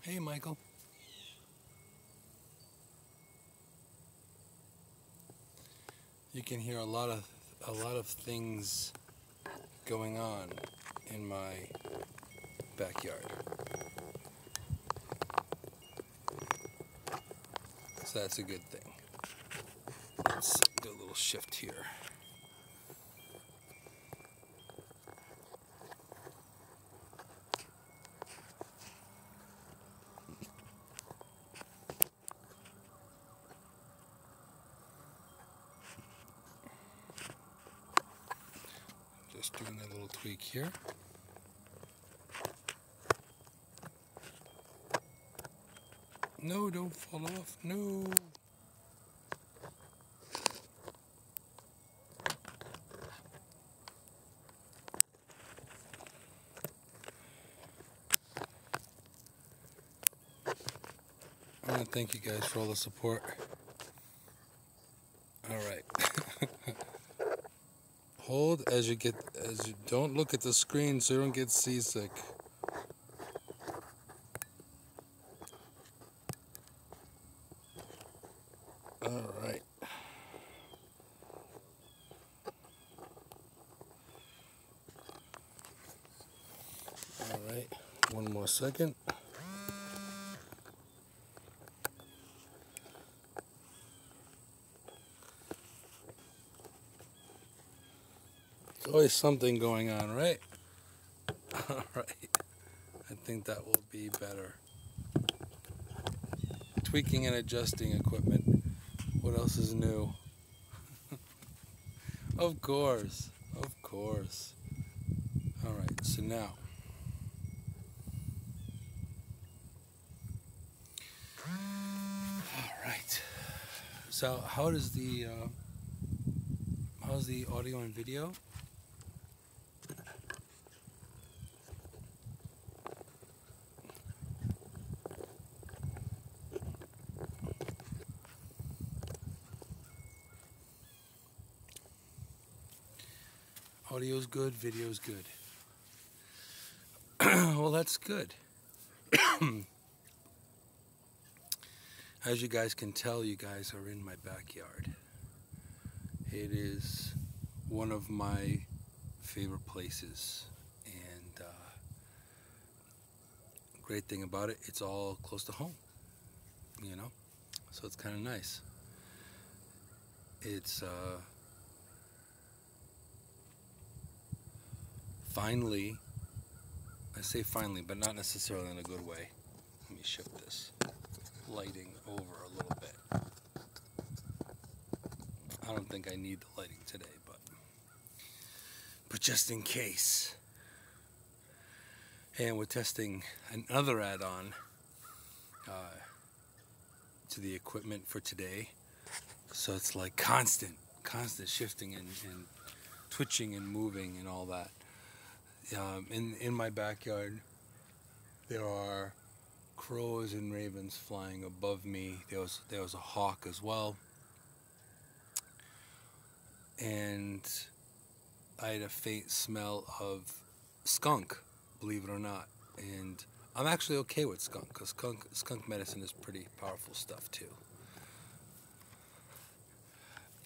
Hey, Michael. You can hear a lot of things going on in my backyard. So that's a good thing. Let's do a little shift here. Just doing a little tweak here. No, don't fall off. No. I want to thank you guys for all the support. All right. Hold as you don't look at the screen so you don't get seasick. All right. All right. One more second. There's always something going on, right? All right. I think that will be better. Tweaking and adjusting equipment. What else is new? Of course. Of course. All right. So now. All right. So how's the audio and video? Audio's good, video's good. Well, that's good. As you guys can tell, you guys are in my backyard. It is one of my favorite places, and great thing about it, it's all close to home, you know, so it's kind of nice. It's finally, I say finally, but not necessarily in a good way. Let me shift this lighting over a little bit. I don't think I need the lighting today, but just in case. And we're testing another add-on to the equipment for today. So it's like constant shifting and twitching and moving and all that. In my backyard, there are crows and ravens flying above me. There was a hawk as well, and I had a faint smell of skunk, believe it or not. And I'm actually okay with skunk, because skunk medicine is pretty powerful stuff too.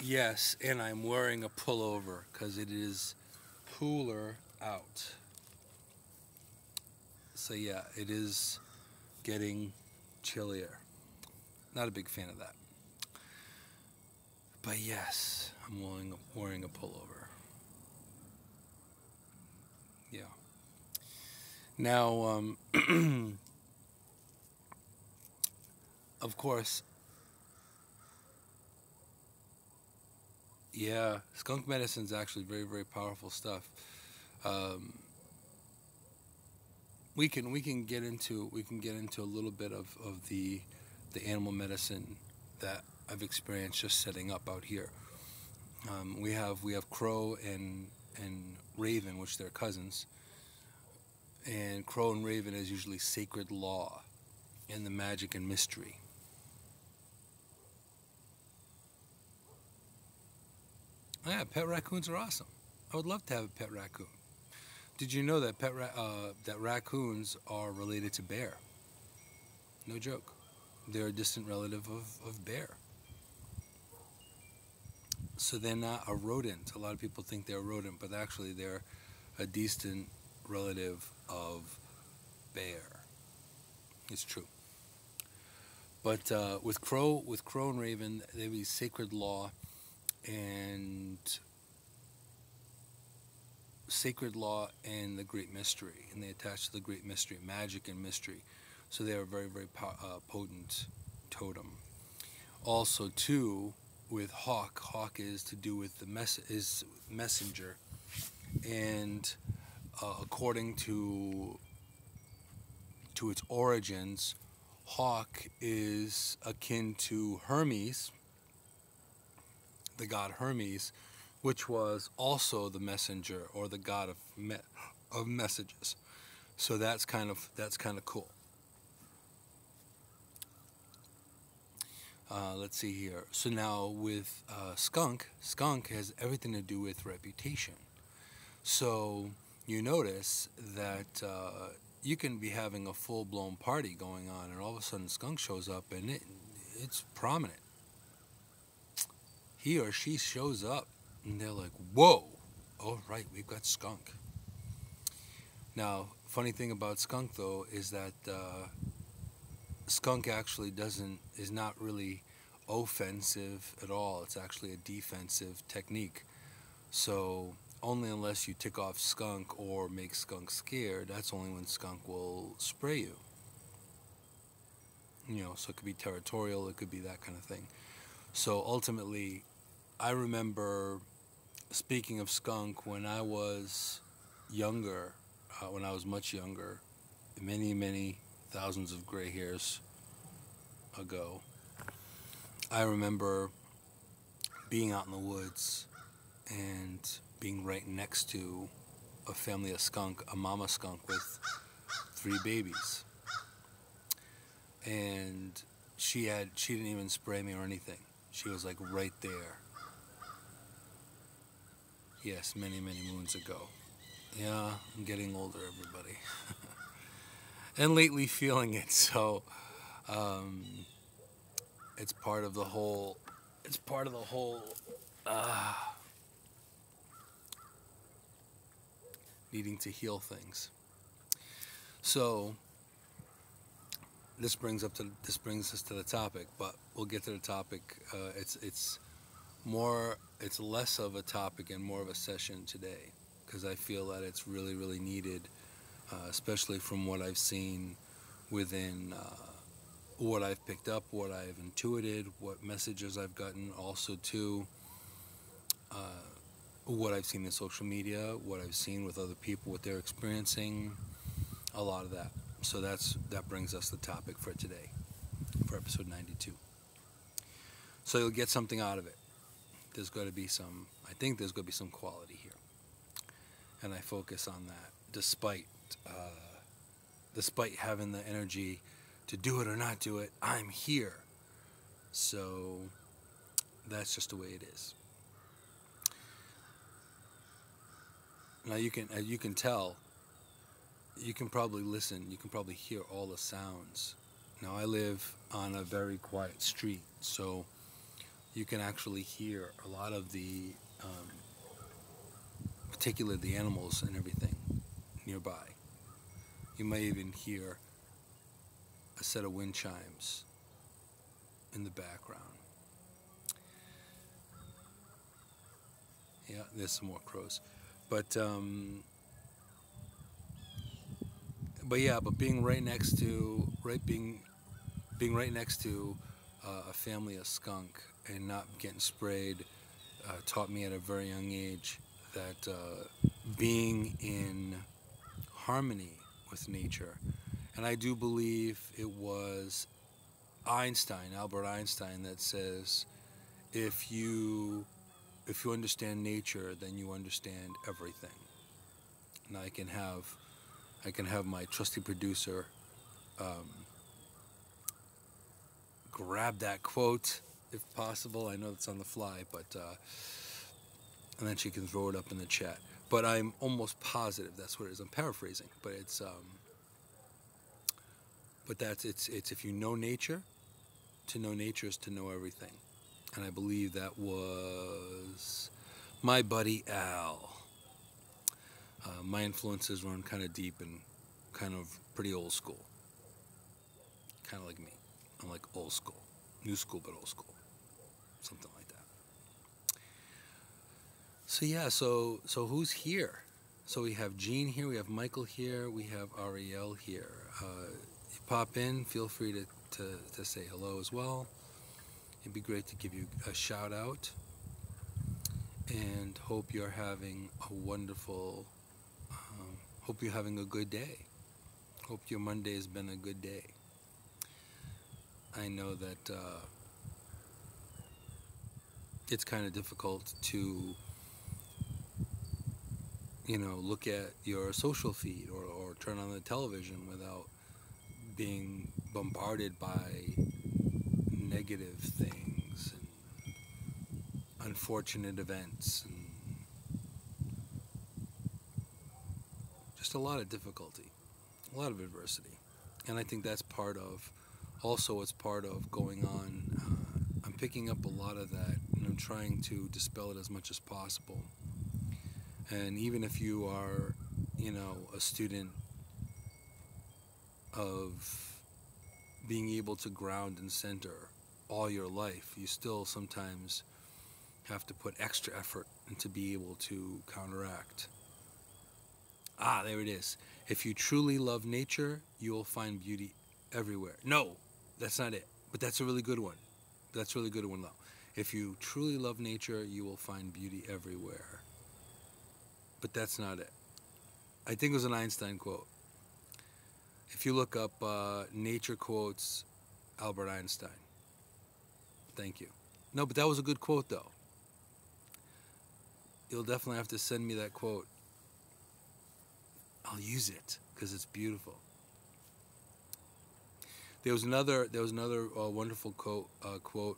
Yes, and I'm wearing a pullover because it is cooler out. So yeah, it is getting chillier. Not a big fan of that. But yes, I'm wearing a pullover. Yeah. Now, of course, yeah, skunk medicine is actually very, very powerful stuff. We can get into a little bit of the animal medicine that I've experienced just setting up out here. We have crow and raven, which they're cousins. And crow and raven is usually sacred law in the magic and mystery. Yeah, pet raccoons are awesome. I would love to have a pet raccoon. Did you know that that raccoons are related to bear? No joke. They're a distant relative of bear. So they're not a rodent. A lot of people think they're a rodent, but actually they're a distant relative of bear. It's true. But with crow and raven, they have sacred law and the great mystery, and they attach to the great mystery, magic and mystery. So they are a very, very potent totem. Also, too, with hawk is to do with the messenger, and according to its origins, hawk is akin to Hermes, the god Hermes, which was also the messenger or the god of messages. So that's kind of cool. Let's see here. So now with skunk has everything to do with reputation. So you notice that you can be having a full-blown party going on, and all of a sudden skunk shows up, and it's prominent. He or she shows up, and they're like, whoa, oh, right, we've got skunk. Now, funny thing about skunk, though, is that skunk actually is not really offensive at all. It's actually a defensive technique. So only unless you tick off skunk or make skunk scared, that's only when skunk will spray you. You know, so it could be territorial, it could be that kind of thing. So ultimately, I remember, speaking of skunk, when I was younger, when I was much younger, many, many thousands of gray hairs ago, I remember being out in the woods and being right next to a family of skunk, a mama skunk with 3 babies. And she didn't even spray me or anything. She was like right there. Yes, many, many moons ago. Yeah, I'm getting older, everybody. And lately feeling it, so it's part of the whole, needing to heal things. So this brings us to the topic, but we'll get to the topic. It's less of a topic and more of a session today, because I feel that it's really, really needed, especially from what I've seen within what I've picked up, what I've intuited, what messages I've gotten, also too what I've seen in social media, what I've seen with other people, what they're experiencing, a lot of that. So that brings us the topic for today, for episode 92. So you'll get something out of it. I think there's got to be some quality here. And I focus on that, despite having the energy to do it or not do it, I'm here. So that's just the way it is. Now you can tell, you can probably listen, you can probably hear all the sounds. Now I live on a very quiet street, so you can actually hear a lot of the, particularly the animals and everything nearby. You may even hear a set of wind chimes in the background. Yeah, there's some more crows. But being right next to a family of skunk and not getting sprayed taught me at a very young age that being in harmony with nature. And I do believe it was Albert Einstein, that says, if you understand nature, then you understand everything. And I can have my trusty producer grab that quote if possible. I know it's on the fly, but and then she can throw it up in the chat. But I'm almost positive that's what it is. I'm paraphrasing, but it's But it's if you know nature, to know nature is to know everything. And I believe that was my buddy Al. My influences run kind of deep and kind of pretty old school. Kind of like me. I'm like old school. New school, but old school. Something like that. So yeah, so who's here? So we have Jean here, we have Michael here, we have Ariel here. You pop in, feel free to say hello as well. It'd be great to give you a shout out. And hope you're having a wonderful, hope you're having a good day. Hope your Monday has been a good day. I know that it's kind of difficult to, look at your social feed or turn on the television without being bombarded by negative things and unfortunate events and just a lot of difficulty, a lot of adversity. And I think that's part of, also what's part of going on. I'm picking up a lot of that, and I'm trying to dispel it as much as possible. And even if you are, a student of being able to ground and center all your life, you still sometimes have to put extra effort into be able to counteract. There it is. If you truly love nature, you will find beauty everywhere. No, that's not it. But that's a really good one. That's a really good one, though. If you truly love nature, you will find beauty everywhere. But that's not it. I think it was an Einstein quote. If you look up nature quotes, Albert Einstein. Thank you. No, but that was a good quote, though. You'll definitely have to send me that quote. I'll use it because it's beautiful. There was another wonderful quote.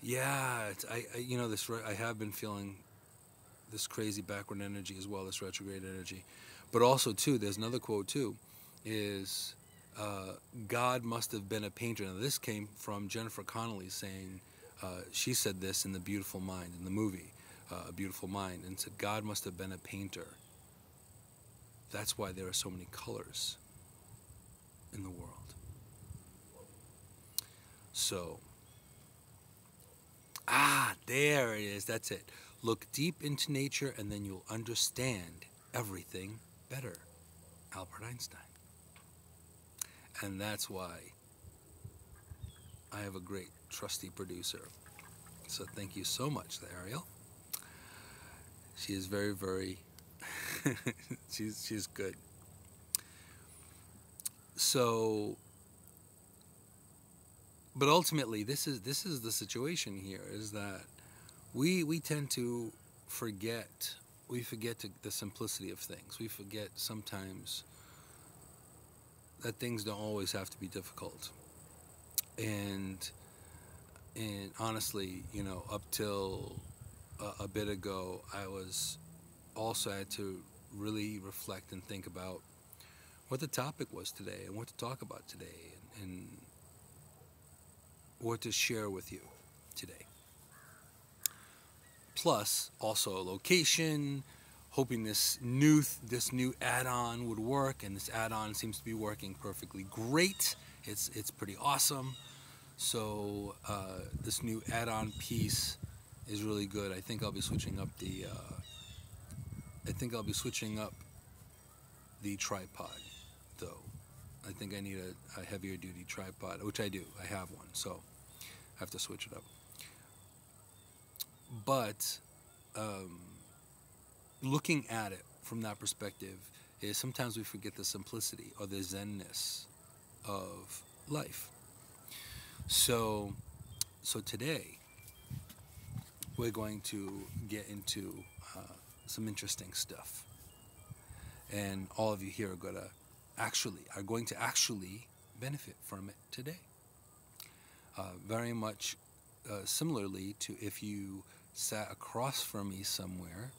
Yeah, I have been feeling this crazy backward energy as well, this retrograde energy. But also, too, there's another quote, too, is God must have been a painter. Now, this came from Jennifer Connelly saying, she said this in The Beautiful Mind, in the movie, A Beautiful Mind, and said, God must have been a painter. That's why there are so many colors in the world. So, there it is. That's it. Look deep into nature and then you'll understand everything better. Albert Einstein. And that's why I have a great trusty producer. So thank you so much, Ariel. She is very, very, she's good. So, but ultimately, this is the situation here, is that we tend to forget. We forget the simplicity of things. We forget sometimes that things don't always have to be difficult. And honestly, up till a bit ago, I was also had to really reflect and think about what the topic was today and what to talk about today and what to share with you today. Plus, also a location, hoping this new add-on would work, and this add-on seems to be working perfectly great. It's pretty awesome. So this new add-on piece is really good. I think I'll be switching up the tripod, though. I think I need a heavier duty tripod, which I do. I have one, so I have to switch it up. But looking at it from that perspective is sometimes we forget the simplicity or the zenness of life. So today we're going to get into some interesting stuff, and all of you here are going to actually benefit from it today. Very much similarly to if you sat across from me somewhere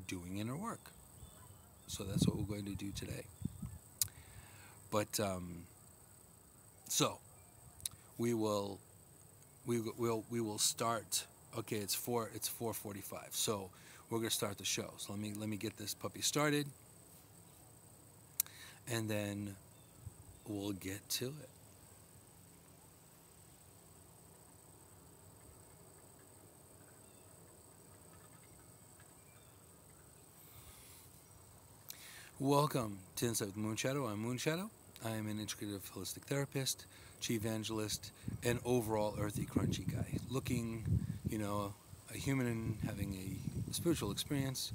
doing inner work. So that's what we're going to do today. But So we will start. Okay, it's 4:45. So we're gonna start the show. So let me get this puppy started, and then we'll get to it. Welcome to Inside with Moonshadow. I'm Moonshadow. I am an integrative holistic therapist, CHI-vangelist, and overall earthy, crunchy guy. Looking, a human having a spiritual experience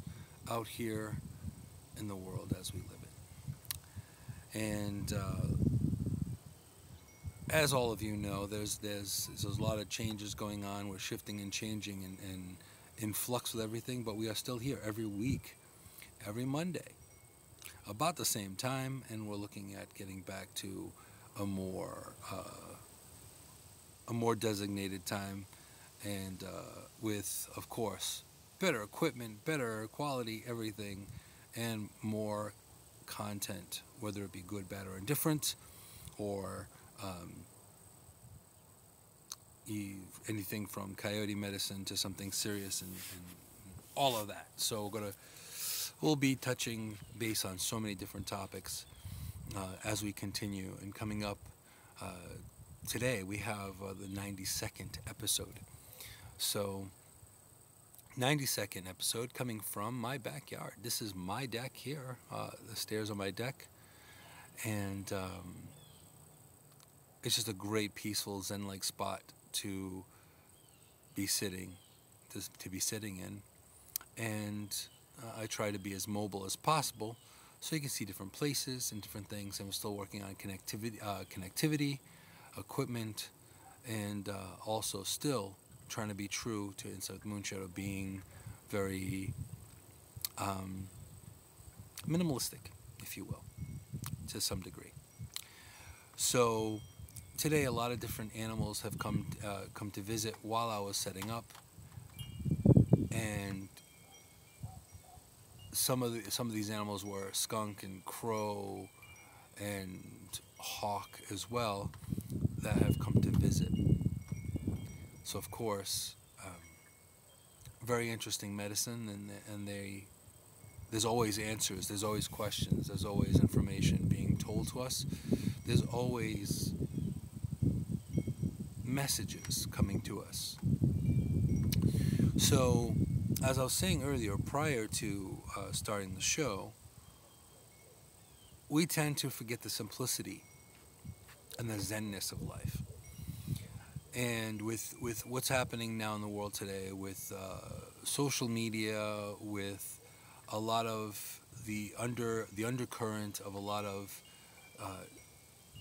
out here in the world as we live it. And as all of you know, there's a lot of changes going on. We're shifting and changing and in flux with everything, but we are still here every week, every Monday, about the same time, and we're looking at getting back to a more designated time, and with, of course, better equipment, better quality, everything, and more content, whether it be good, bad, or indifferent, or anything from coyote medicine to something serious, and all of that. So we'll be touching base on so many different topics as we continue. And coming up today, we have the 92nd episode. So 92nd episode coming from my backyard. This is my deck here, the stairs on my deck, and it's just a great, peaceful, zen-like spot to be sitting in, and I try to be as mobile as possible, so you can see different places and different things. And we're still working on connectivity, equipment, and also still trying to be true to Inside Moonshadow, being very minimalistic, if you will, to some degree. So today, a lot of different animals have come to visit while I was setting up, and some of these animals were skunk and crow and hawk as well, that have come to visit. So of course, very interesting medicine, and there's always answers, there's always questions, there's always information being told to us, there's always messages coming to us. So, as I was saying earlier, prior to starting the show, we tend to forget the simplicity and the zenness of life. And with what's happening now in the world today, with social media, with a lot of the undercurrent of a lot of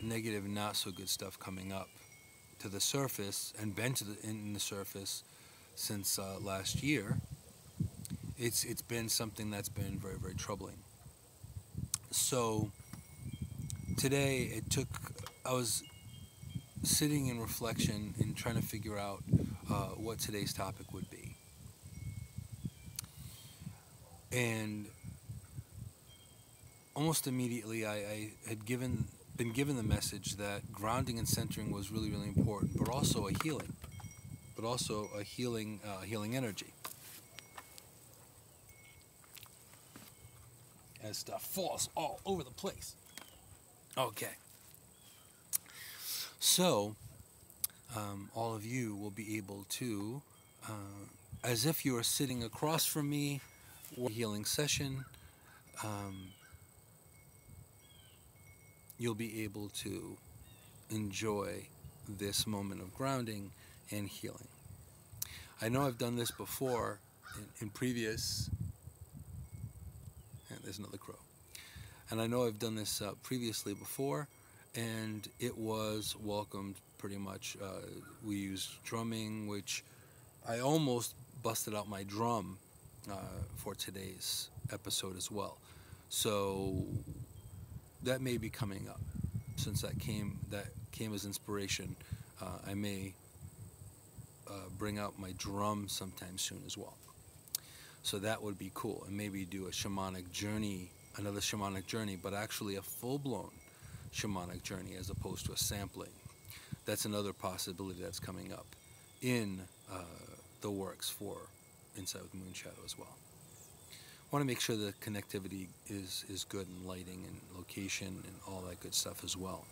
negative, not so good stuff coming up to the surface, and been in the surface since last year, it's been something that's been very, very troubling. So today I was sitting in reflection and trying to figure out what today's topic would be. And almost immediately I had been given the message that grounding and centering was really, really important, but also a healing energy. As stuff falls all over the place. Okay. So, all of you will be able to, as if you are sitting across from me, or healing session, you'll be able to enjoy this moment of grounding and healing. I know I've done this before in previous... And there's another crow. And I know I've done this previously before, and it was welcomed pretty much. We used drumming, which I almost busted out my drum for today's episode as well. So that may be coming up. Since that came as inspiration, I may bring out my drum sometime soon as well. So that would be cool, and maybe do a shamanic journey, another shamanic journey, but actually a full-blown shamanic journey as opposed to a sampling. that's another possibility that's coming up in the works for Insight with Moonshadow as well. I want to make sure the connectivity is good, and lighting and location and all that good stuff as well.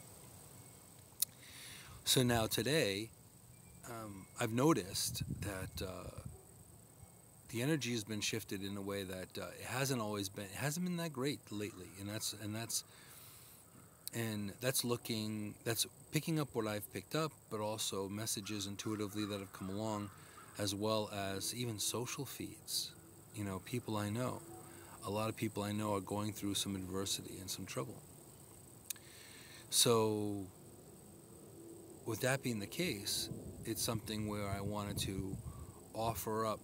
So now today, I've noticed that the energy has been shifted in a way that it hasn't been that great lately, and that's picking up what I've picked up, but also messages intuitively that have come along, as well as even social feeds. People I know. A lot of people I know are going through some adversity and some trouble. So, with that being the case, it's something where I wanted to offer up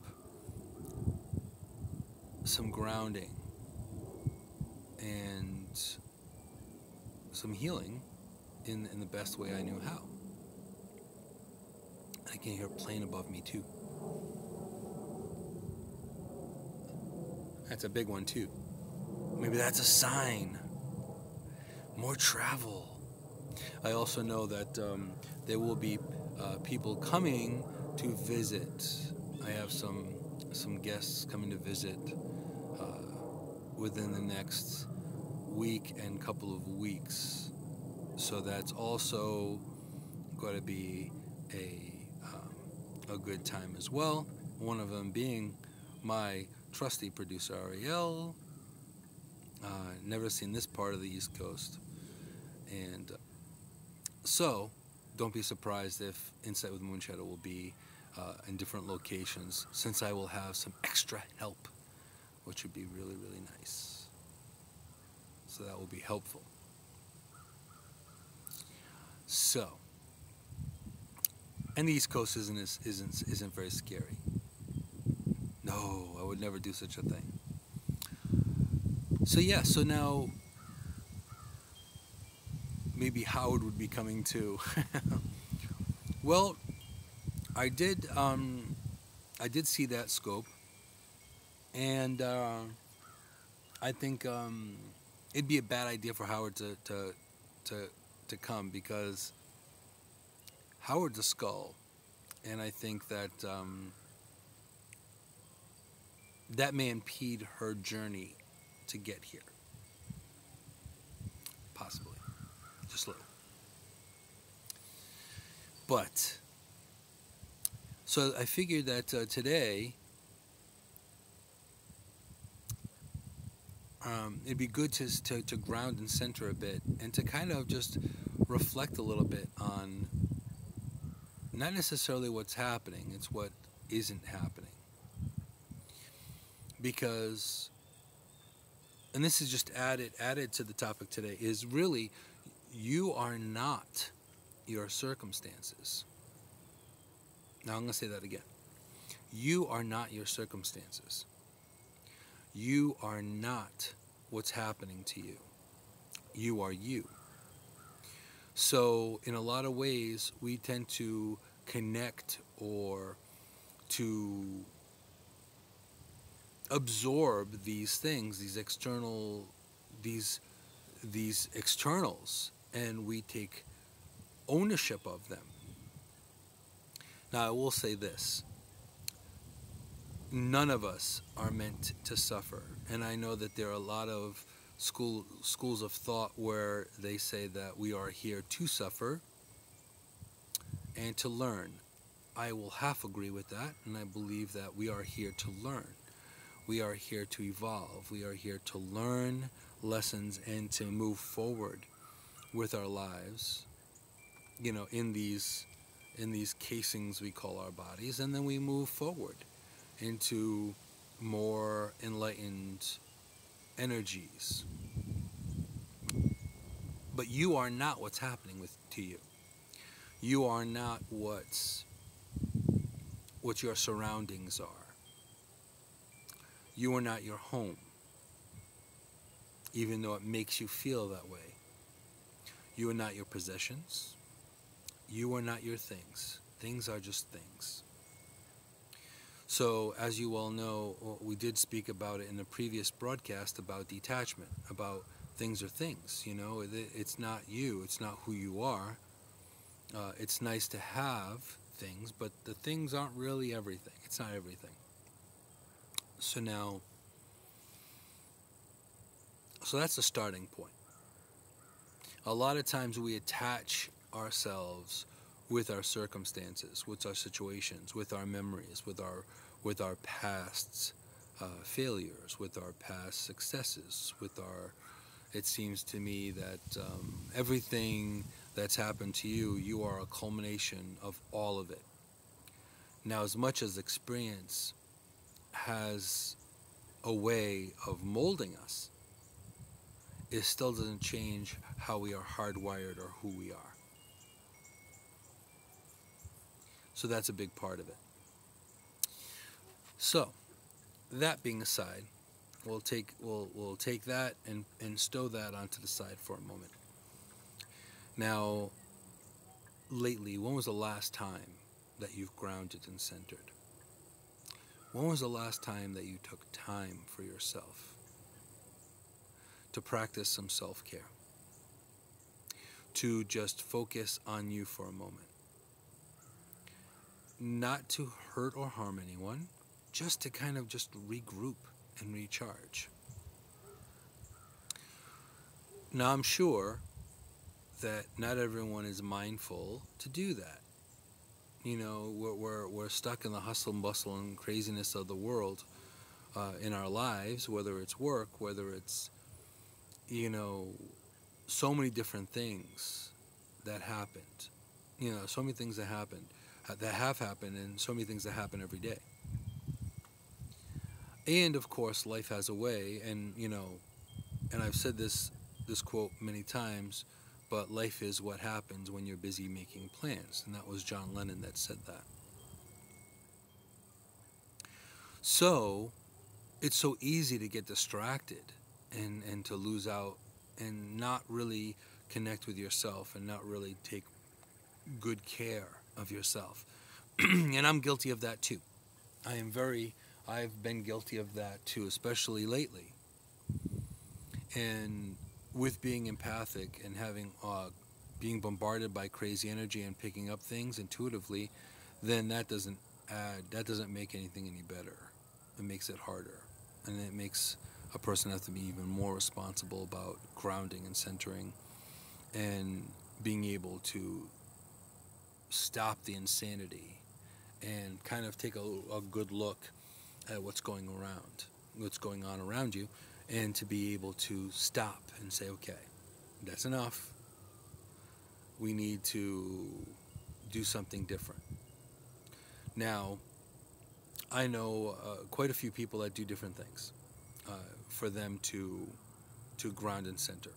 some grounding and some healing in the best way I knew how. I can hear a plane above me too. That's a big one too. Maybe that's a sign. More travel. I also know that there will be people coming to visit. I have some guests coming to visit within the next week and couple of weeks. So that's also going to be a good time as well. One of them being my trusty producer Ariel. Never seen this part of the East Coast, and so don't be surprised if Insight with Moonshadow will be in different locations, since I will have some extra help, which would be really, really nice. So that will be helpful. So, and the East Coast isn't very scary. No, I would never do such a thing. So yeah, so now maybe Howard would be coming too. Well, I did see that scope, and I think it'd be a bad idea for Howard to come, because Howard's a skull, and I think that that may impede her journey to get here. Possibly. Just a little. But, so I figured that today, it'd be good to ground and center a bit, and to kind of just reflect a little bit on not necessarily what's happening, it's what isn't happening. Because, and this is just added to the topic today, is really, you are not your circumstances. Now I'm going to say that again. You are not your circumstances. You are not what's happening to you. You are you. So in a lot of ways, we tend to connect or to absorb these things, these externals, and we take ownership of them. Now, I will say this. None of us are meant to suffer. And I know that there are a lot of schools of thought where they say that we are here to suffer and to learn. I will half agree with that, and I believe that we are here to learn. We are here to evolve. We are here to learn lessons and to move forward with our lives, in these casings we call our bodies, and then we move forward into more enlightened energies. But you are not what's happening to you. You are not what your surroundings are. You are not your home, even though it makes you feel that way. You are not your possessions. You are not your things. Things are just things. So, as you all know, we did speak about it in the previous broadcast about detachment, about things are things. It's not you. It's not who you are. It's nice to have things, but the things aren't really everything. It's not everything. So now, so that's the starting point. A lot of times we attach ourselves with our circumstances, with our situations, with our memories, with our past failures, with our past successes, with our. It seems to me that everything that's happened to you, you are a culmination of all of it. Now, as much as experience has a way of molding us, it still doesn't change how we are hardwired or who we are. So that's a big part of it. So, that being aside, we'll take that and stow that onto the side for a moment. Now, lately, when was the last time that you've grounded and centered? When was the last time that you took time for yourself to practice some self-care? To just focus on you for a moment. Not to hurt or harm anyone, just to kind of just regroup and recharge. Now, I'm sure that not everyone is mindful to do that. You know, we're stuck in the hustle and bustle and craziness of the world in our lives, whether it's work, whether it's, you know, so many different things that happened. You know, so many things that happened, that have happened, and so many things that happen every day. And of course, life has a way, and you know, and I've said this quote many times, but life is what happens when you're busy making plans, and that was John Lennon that said that. So it's so easy to get distracted and to lose out and not really connect with yourself and not really take good care of yourself. And I'm guilty of that too. I've been guilty of that too, especially lately. And with being empathic and having being bombarded by crazy energy and picking up things intuitively, then that doesn't make anything any better. It makes it harder, and it makes a person have to be even more responsible about grounding and centering and being able to stop the insanity and kind of take a good look at what's going on around you, and to be able to stop and say, okay, that's enough. We need to do something different. Now, I know quite a few people that do different things for them to ground and center.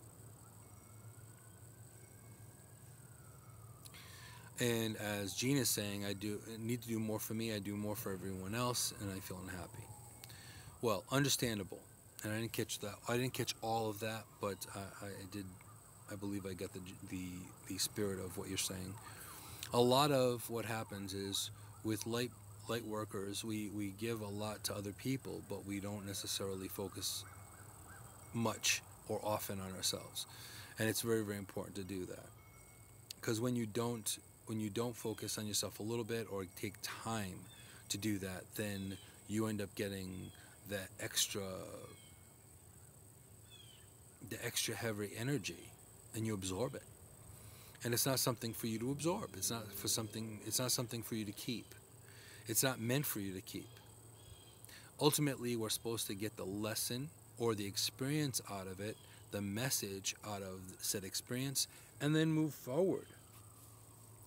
And as Gene is saying, I need to do more for me. I do more for everyone else, and I feel unhappy. Well, understandable. And I didn't catch that. I didn't catch all of that, but I did. I believe I got the spirit of what you're saying. A lot of what happens is with light workers, we give a lot to other people, but we don't necessarily focus much or often on ourselves. And it's very, very important to do that, because when you don't focus on yourself a little bit or take time to do that, then you end up getting that extra heavy energy, and you absorb it. And it's not something for you to absorb. It's not something for you to keep. It's not meant for you to keep. Ultimately, we're supposed to get the lesson or the experience out of it, the message out of said experience, and then move forward.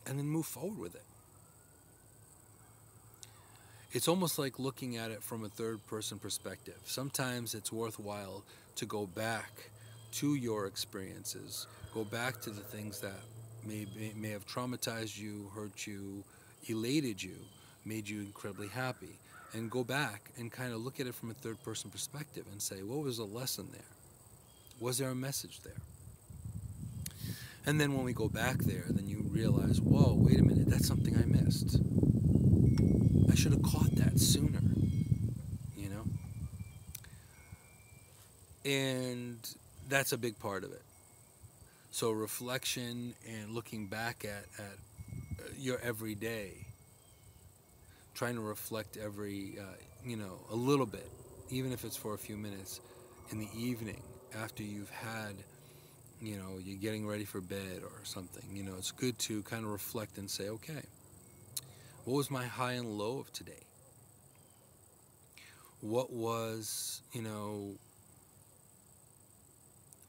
And then move forward with it. It's almost like looking at it from a third-person perspective. Sometimes it's worthwhile to go back to your experiences, go back to the things that may have traumatized you, hurt you, elated you, made you incredibly happy, and go back and kind of look at it from a third-person perspective and say, what was the lesson there? Was there a message there? And then when we go back there, then you realize, whoa, wait a minute, that's something I missed. I should have caught that sooner, you know? And that's a big part of it. So reflection and looking back at your everyday, trying to reflect every, a little bit, even if it's for a few minutes in the evening after you've had, you're getting ready for bed or something. It's good to kind of reflect and say, okay, what was my high and low of today? What was,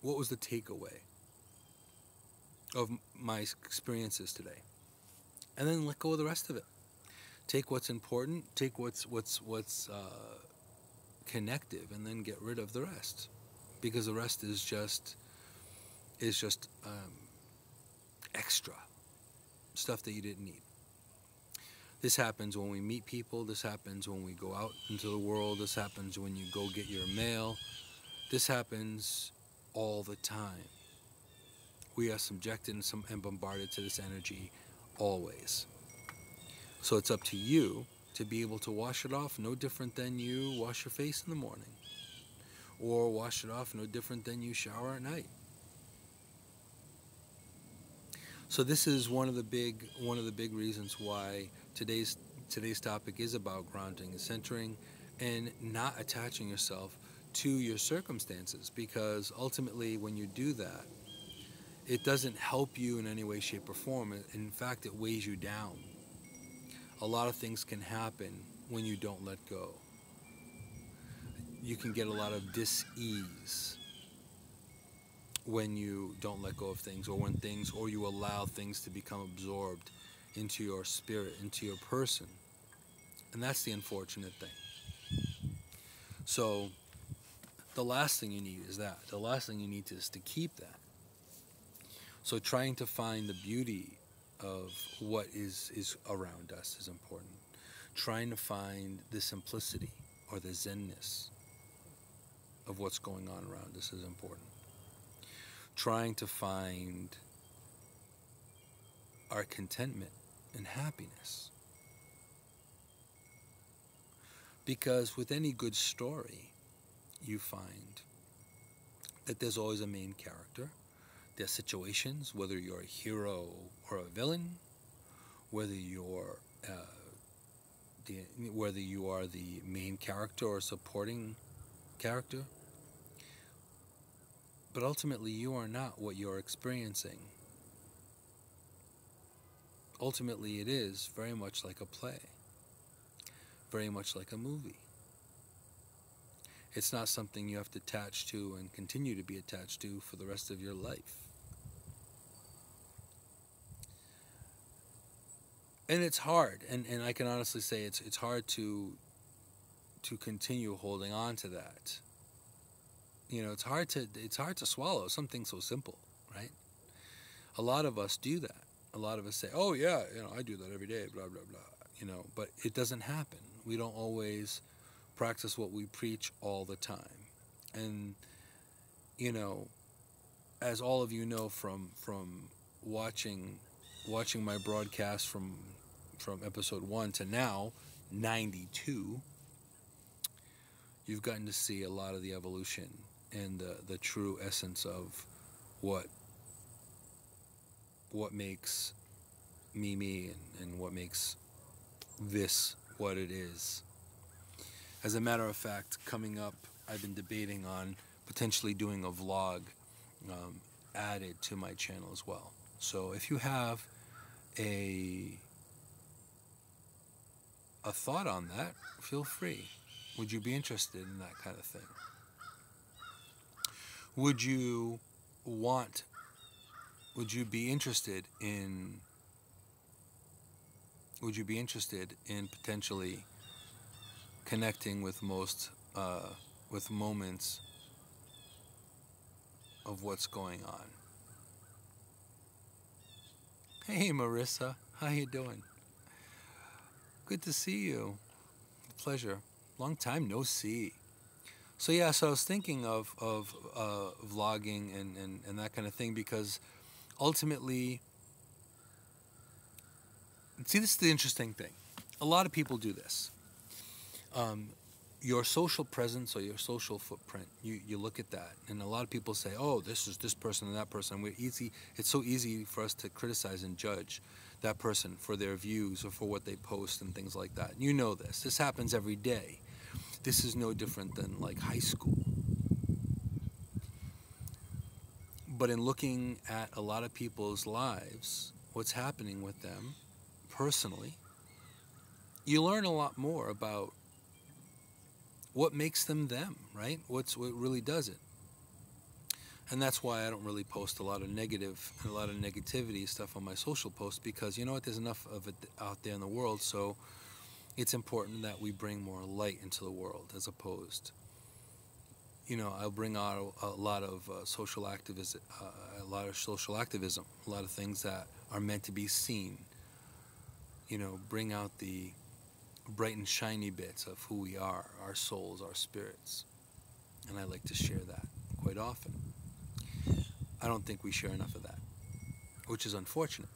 what was the takeaway of my experiences today? And then let go of the rest of it. Take what's important, take what's connective, and then get rid of the rest, because the rest is just extra stuff that you didn't need. This happens when we meet people. This happens when we go out into the world. This happens when you go get your mail. This happens all the time. We are subjected and bombarded to this energy always. So it's up to you to be able to wash it off, no different than you wash your face in the morning, or wash it off no different than you shower at night. So this is one of the big reasons why today's topic is about grounding and centering, and not attaching yourself to your circumstances, because ultimately when you do that, it doesn't help you in any way, shape, or form. In fact, it weighs you down. A lot of things can happen when you don't let go. You can get a lot of dis-ease when you don't let go of things, or you allow things to become absorbed into your spirit, into your person. And that's the unfortunate thing. So the last thing you need is that. The last thing you need is to keep that. So trying to find the beauty of what is around us is important. Trying to find the simplicity or the zenness of what's going on around us is important. Trying to find our contentment and happiness. Because with any good story, you find that there's always a main character. There's situations, whether you're a hero or a villain, whether you are the main character or supporting character, but ultimately you are not what you're experiencing. Ultimately, it is very much like a play, very much like a movie. It's not something you have to attach to and continue to be attached to for the rest of your life. And it's hard, and I can honestly say it's hard to continue holding on to that. It's hard to swallow something so simple, right? A lot of us do that. A lot of us say, "Oh yeah, I do that every day, blah blah blah," but it doesn't happen. We don't always practice what we preach all the time. And as all of you know from watching my broadcast from episode 1 to now 92, you've gotten to see a lot of the evolution and the true essence of what makes me and what makes this what it is. As a matter of fact, coming up, I've been debating on potentially doing a vlog added to my channel as well. So if you have a thought on that, feel free. Would you be interested in that kind of thing? Would you be interested in potentially connecting with with moments of what's going on? Hey Marissa, how you doing? Good to see you. Pleasure. Long time no see. So yeah, so I was thinking of vlogging and that kind of thing, because ultimately, see, this is the interesting thing. A lot of people do this. Your social presence or your social footprint, you look at that, and a lot of people say, "Oh, this is this person and that person." It's so easy for us to criticize and judge that person for their views or for what they post and things like that. You know this. This happens every day. This is no different than like high school. But in looking at a lot of people's lives, what's happening with them personally, you learn a lot more about what makes them them, right? What really does it. And that's why I don't really post a lot of negativity stuff on my social posts, because you know what, there's enough of it out there in the world, so it's important that we bring more light into the world, as opposed, I'll bring out a lot of social activism, a lot of things that are meant to be seen, bring out the bright and shiny bits of who we are, our souls, our spirits, and I like to share that quite often. I don't think we share enough of that, which is unfortunate.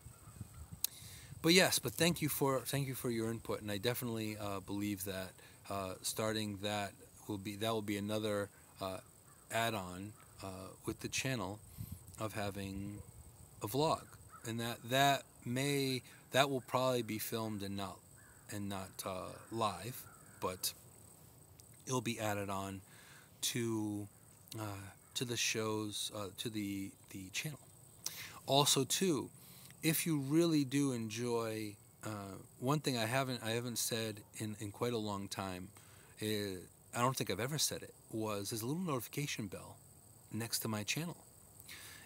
But yes, thank you for your input, and I definitely believe that starting that will be another add-on with the channel of having a vlog, and that will probably be filmed and not live, but it'll be added on to the shows, to the channel. Also, too, if you really do enjoy, one thing I haven't said in quite a long time, I don't think I've ever said it, there's a little notification bell next to my channel.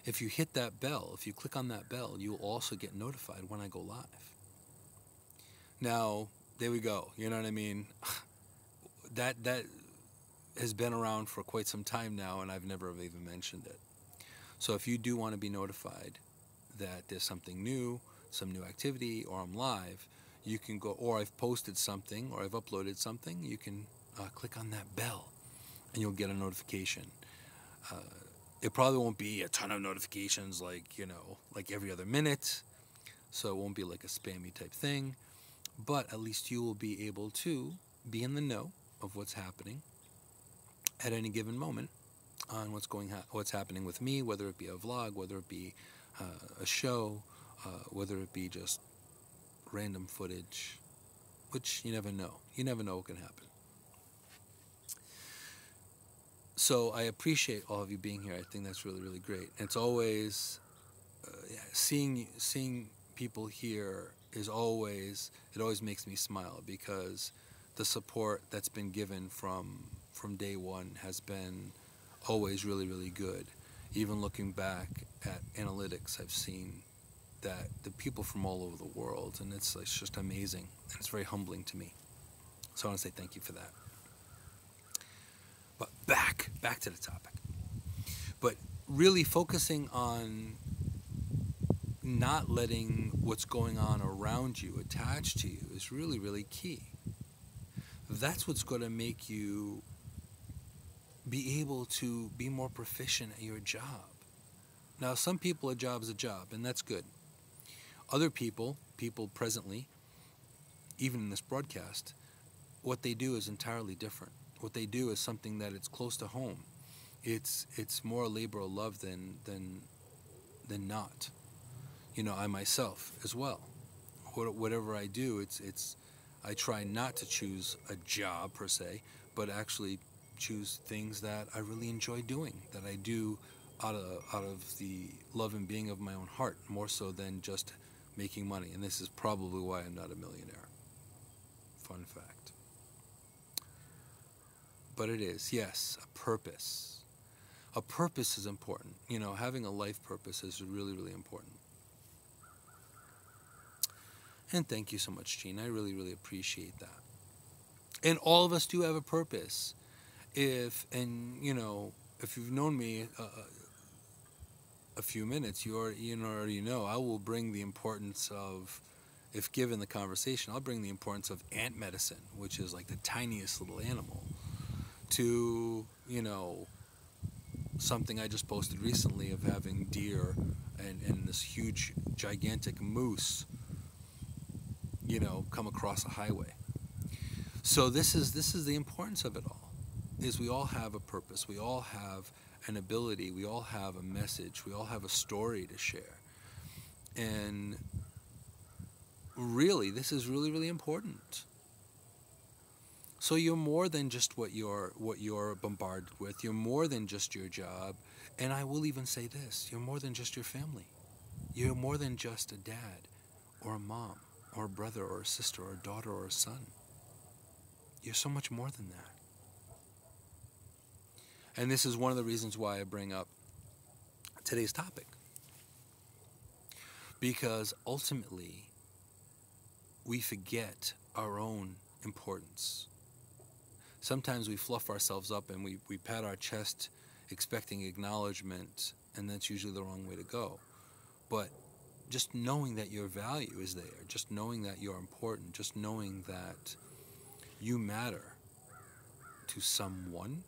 If you hit that bell, if you click on that bell, you'll also get notified when I go live. Now, there we go. You know what I mean? That has been around for quite some time now, and I've never even mentioned it. So if you do want to be notified that there's something new, some new activity, or I'm live, you can go, or I've posted something, or I've uploaded something, you can click on that bell, and you'll get a notification. It probably won't be a ton of notifications like every other minute, so it won't be like a spammy type thing, but at least you will be able to be in the know of what's happening at any given moment on what's happening with me, whether it be a vlog, whether it be a show, whether it be just random footage, which you never know. You never know what can happen. So I appreciate all of you being here. I think that's really, really great. And it's always seeing people here it always makes me smile, because the support that's been given from day one has been always really, really good. Even looking back at analytics, I've seen that the people from all over the world, and it's just amazing, and it's very humbling to me. So I want to say thank you for that. But back to the topic. But really focusing on not letting what's going on around you attach to you is really, really key. That's what's going to make you be able to be more proficient at your job. Now, some people, a job is a job, and that's good. Other people presently, even in this broadcast, what they do is entirely different. What they do is something that it's close to home. It's more labor of love than not. I myself as well. Whatever I do, I try not to choose a job per se, but actually choose things that I really enjoy doing, that I do out of the love and being of my own heart, more so than just making money. And this is probably why I'm not a millionaire. Fun fact. But it is, yes, a purpose. A purpose is important. Having a life purpose is really, really important. And thank you so much, Gene. I really, really appreciate that. And all of us do have a purpose. If you've known me a few minutes, you already know I will bring the importance of, if given the conversation, I'll bring the importance of ant medicine, which is like the tiniest little animal, to, something I just posted recently of having deer and this huge, gigantic moose, come across a highway. So this is the importance of it all, is we all have a purpose. We all have an ability. We all have a message. We all have a story to share. And really, this is really, really important. So you're more than just what you're bombarded with. You're more than just your job. And I will even say this, you're more than just your family. You're more than just a dad or a mom or a brother or a sister or a daughter or a son. You're so much more than that. And this is one of the reasons why I bring up today's topic. Because ultimately, we forget our own importance. Sometimes we fluff ourselves up and we pat our chest expecting acknowledgement, and that's usually the wrong way to go. But just knowing that your value is there, just knowing that you're important, just knowing that you matter to someone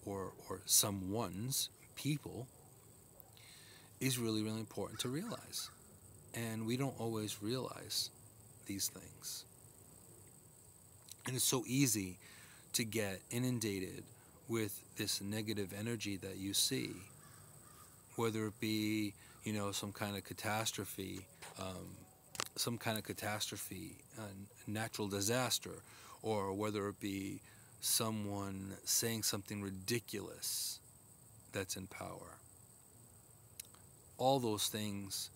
or someone's people is really, really important to realize. And we don't always realize these things. And it's so easy to get inundated with this negative energy that you see, whether it be, some kind of catastrophe, natural disaster, or whether it be someone saying something ridiculous that's in power. All those things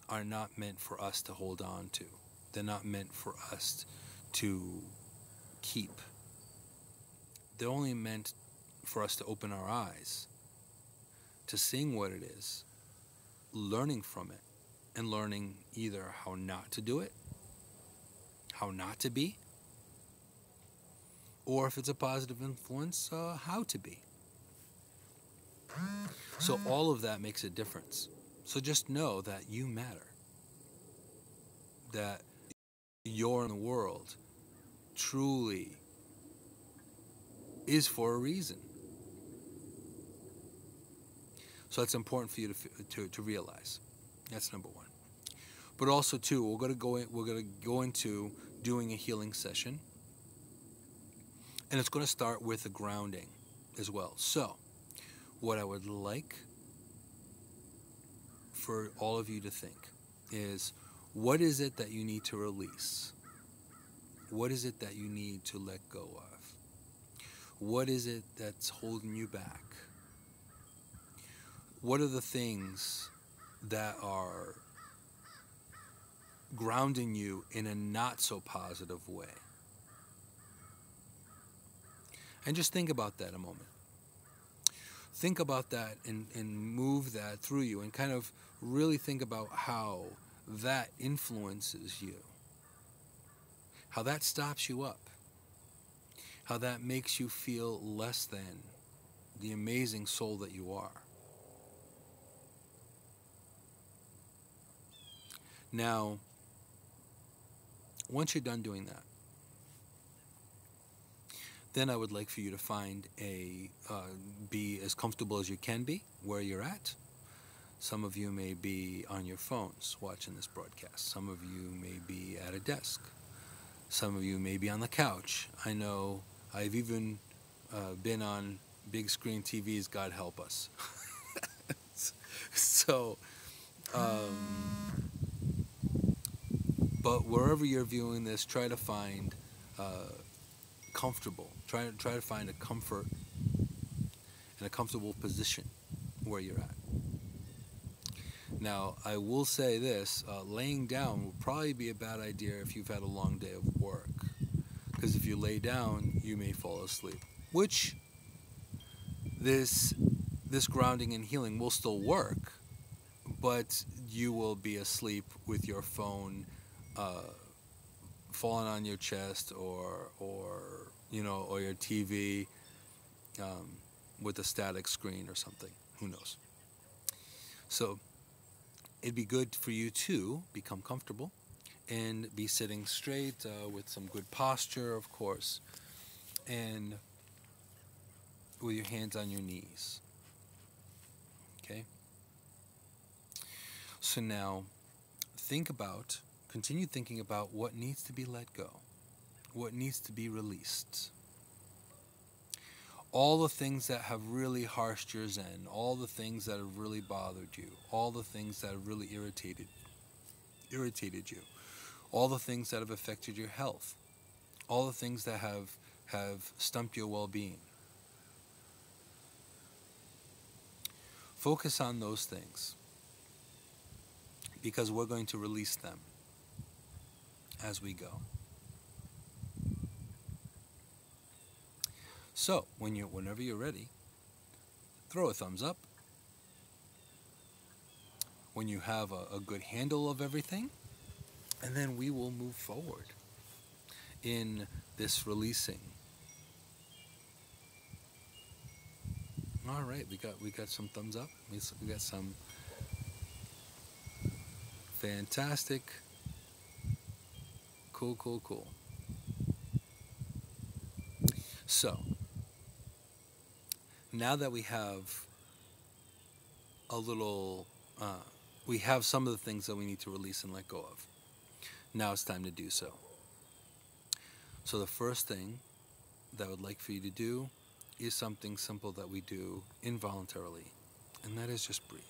are not meant for us to hold on to. They're not meant for us to keep. They're only meant for us to open our eyes to seeing what it is, learning from it, and learning either how not to do it, how not to be, or if it's a positive influence, how to be. So all of that makes a difference. So just know that you matter, that you're in the world truly is for a reason. So it's important for you to realize. That's number one. But also too, we're going to go into doing a healing session, and it's going to start with a grounding as well. So what I would like for all of you to think is, what is it that you need to release? What is it that you need to let go of? What is it that's holding you back? What are the things that are grounding you in a not so positive way? And just think about that a moment. Think about that and move that through you, and kind of really think about how that influences you, how that stops you up, how that makes you feel less than the amazing soul that you are. Now, once you're done doing that, then I would like for you to be as comfortable as you can be where you're at. Some of you may be on your phones watching this broadcast. Some of you may be at a desk. Some of you may be on the couch. I know I've even been on big screen TVs, God help us. So, but wherever you're viewing this, try to find comfortable. Try to find a comfort and a comfortable position where you're at. Now, I will say this, laying down will probably be a bad idea if you've had a long day of work. Because if you lay down, you may fall asleep. Which, this grounding and healing will still work, but you will be asleep with your phone falling on your chest, or your TV with a static screen or something. Who knows? So it'd be good for you to become comfortable and be sitting straight with some good posture, of course, and with your hands on your knees. Okay? So now continue thinking about what needs to be let go, what needs to be released. All the things that have really harshed your zen, all the things that have really bothered you, all the things that have really irritated you. all the things that have affected your health, all the things that have stumped your well-being. Focus on those things, because we're going to release them as we go. So, whenever you're ready, throw a thumbs up. When you have a good handle of everything, and then we will move forward in this releasing. All right, we got some thumbs up. We got some fantastic. Cool. So, now that we have a little, we have some of the things that we need to release and let go of. Now it's time to do so. So the first thing that I would like for you to do is something simple that we do involuntarily, and that is just breathe.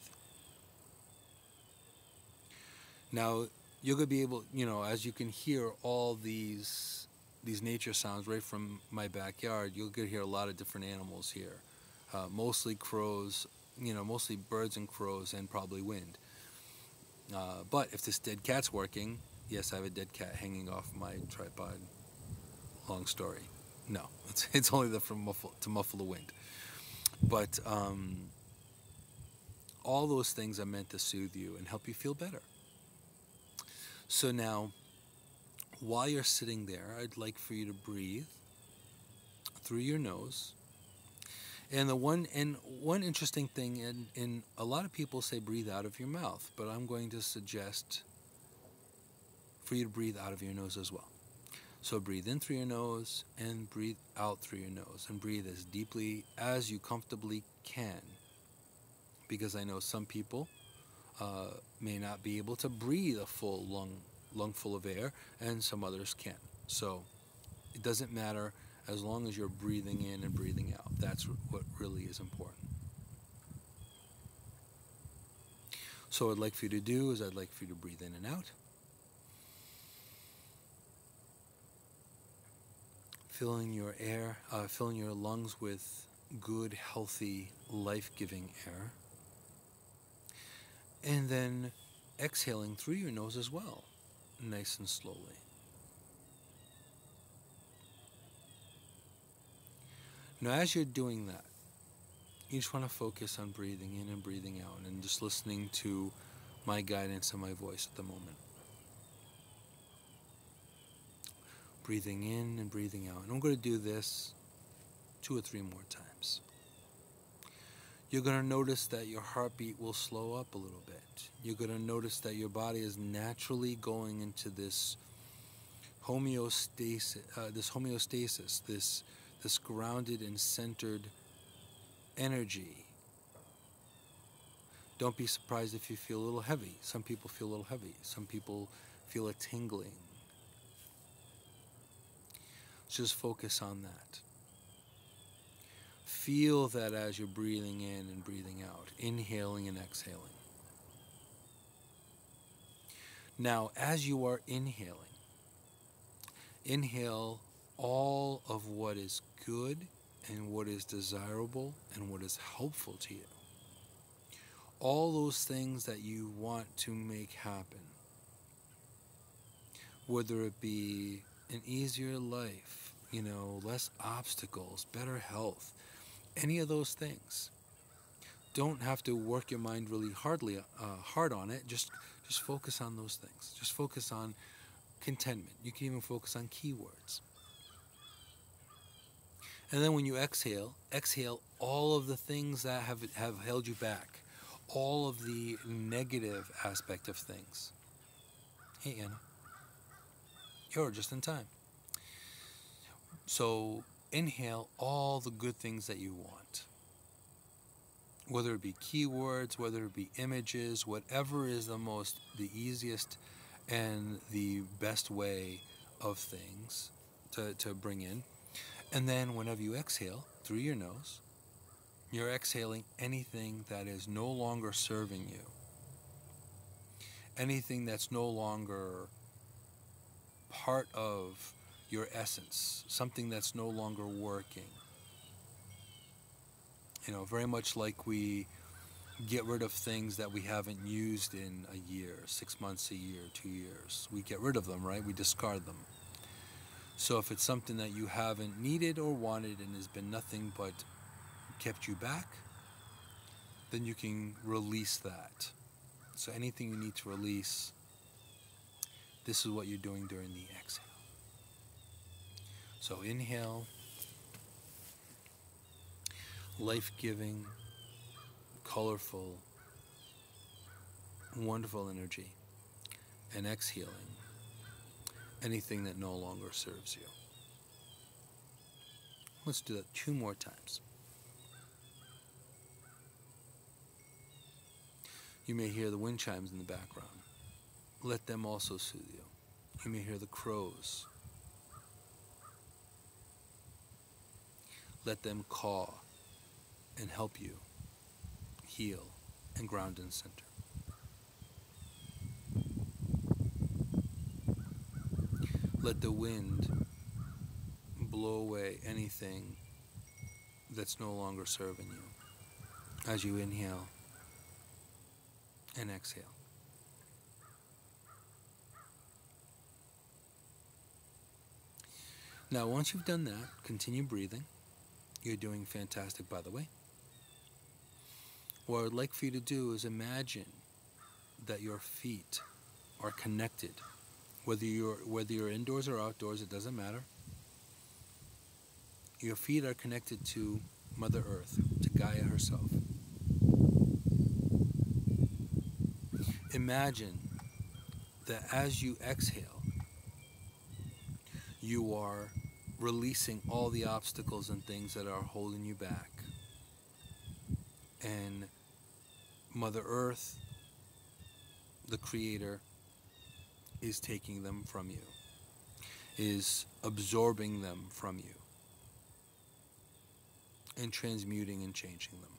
Now, you're going to be able, as you can hear all these nature sounds right from my backyard, you'll get to hear a lot of different animals here. Mostly crows, mostly birds and crows, and probably wind. But if this dead cat's working, yes, I have a dead cat hanging off my tripod. Long story. No, it's only there to muffle the wind. But all those things are meant to soothe you and help you feel better. So now, while you're sitting there, I'd like for you to breathe through your nose. And one interesting thing, and a lot of people say breathe out of your mouth, but I'm going to suggest for you to breathe out of your nose as well. So breathe in through your nose and breathe out through your nose, and breathe as deeply as you comfortably can, because I know some people may not be able to breathe a full lung full of air, and some others can. So it doesn't matter as long as you're breathing in and breathing out. That's what really is important. So what I'd like for you to do is I'd like for you to breathe in and out. Filling your air, filling your lungs with good, healthy, life-giving air. And then exhaling through your nose as well, nice and slowly. Now, as you're doing that, you just want to focus on breathing in and breathing out, and just listening to my guidance and my voice at the moment. Breathing in and breathing out. And I'm going to do this 2 or 3 more times. You're going to notice that your heartbeat will slow up a little bit. You're going to notice that your body is naturally going into this homeostasis, this grounded and centered energy. Don't be surprised if you feel a little heavy. Some people feel a little heavy. Some people feel a tingling. Just focus on that. Feel that as you're breathing in and breathing out, inhaling and exhaling. Now, as you are inhaling, inhale all of what is good and what is desirable and what is helpful to you. All those things that you want to make happen. Whether it be an easier life, less obstacles, better health, any of those things. Don't have to work your mind really hard on it. Just focus on those things. Just focus on contentment. You can even focus on keywords. And then when you exhale all of the things that have held you back, all of the negative aspect of things. Hey, Anna. You're just in time. So inhale all the good things that you want. Whether it be keywords, whether it be images, whatever is the easiest and the best way of things to bring in. And then whenever you exhale through your nose, you're exhaling anything that is no longer serving you. Anything that's no longer part of your essence, something that's no longer working. You know, very much like we get rid of things that we haven't used in a year, 6 months, a year, 2 years. We get rid of them, right? We discard them. So if it's something that you haven't needed or wanted and has been nothing but kept you back, then you can release that. So anything you need to release, this is what you're doing during the exhale. So inhale, life-giving, colorful, wonderful energy, and exhaling anything that no longer serves you. Let's do that 2 more times. You may hear the wind chimes in the background. Let them also soothe you. You may hear the crows. Let them caw and help you heal and ground and center. Let the wind blow away anything that's no longer serving you as you inhale and exhale. Now, once you've done that, continue breathing. You're doing fantastic, by the way. What I'd like for you to do is imagine that your feet are connected. Whether you're indoors or outdoors, it doesn't matter. Your feet are connected to Mother Earth, to Gaia herself. Imagine that as you exhale, you are releasing all the obstacles and things that are holding you back. And Mother Earth, the Creator, is taking them from you, is absorbing them from you, and transmuting and changing them.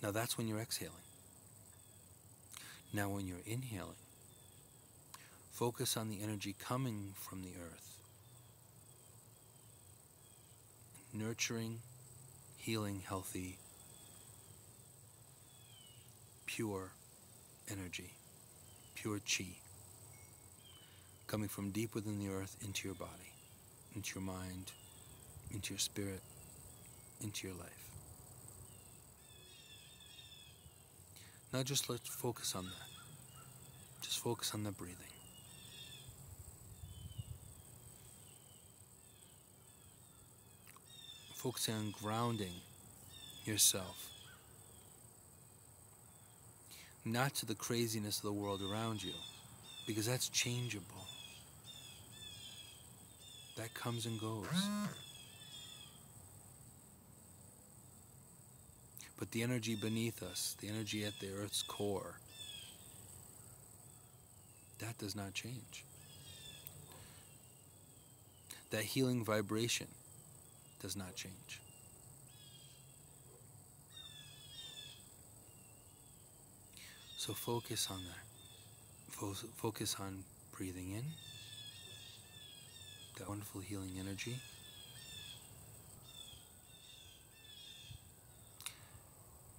Now that's when you're exhaling. Now when you're inhaling, focus on the energy coming from the earth. Nurturing, healing, healthy, pure energy, pure chi, coming from deep within the earth into your body, into your mind, into your spirit, into your life. Now just let's focus on that. Just focus on the breathing. Focusing on grounding yourself, not to the craziness of the world around you, because that's changeable. That comes and goes. But the energy beneath us, the energy at the earth's core, that does not change. That healing vibration does not change. So focus on that. Focus on breathing in that wonderful healing energy.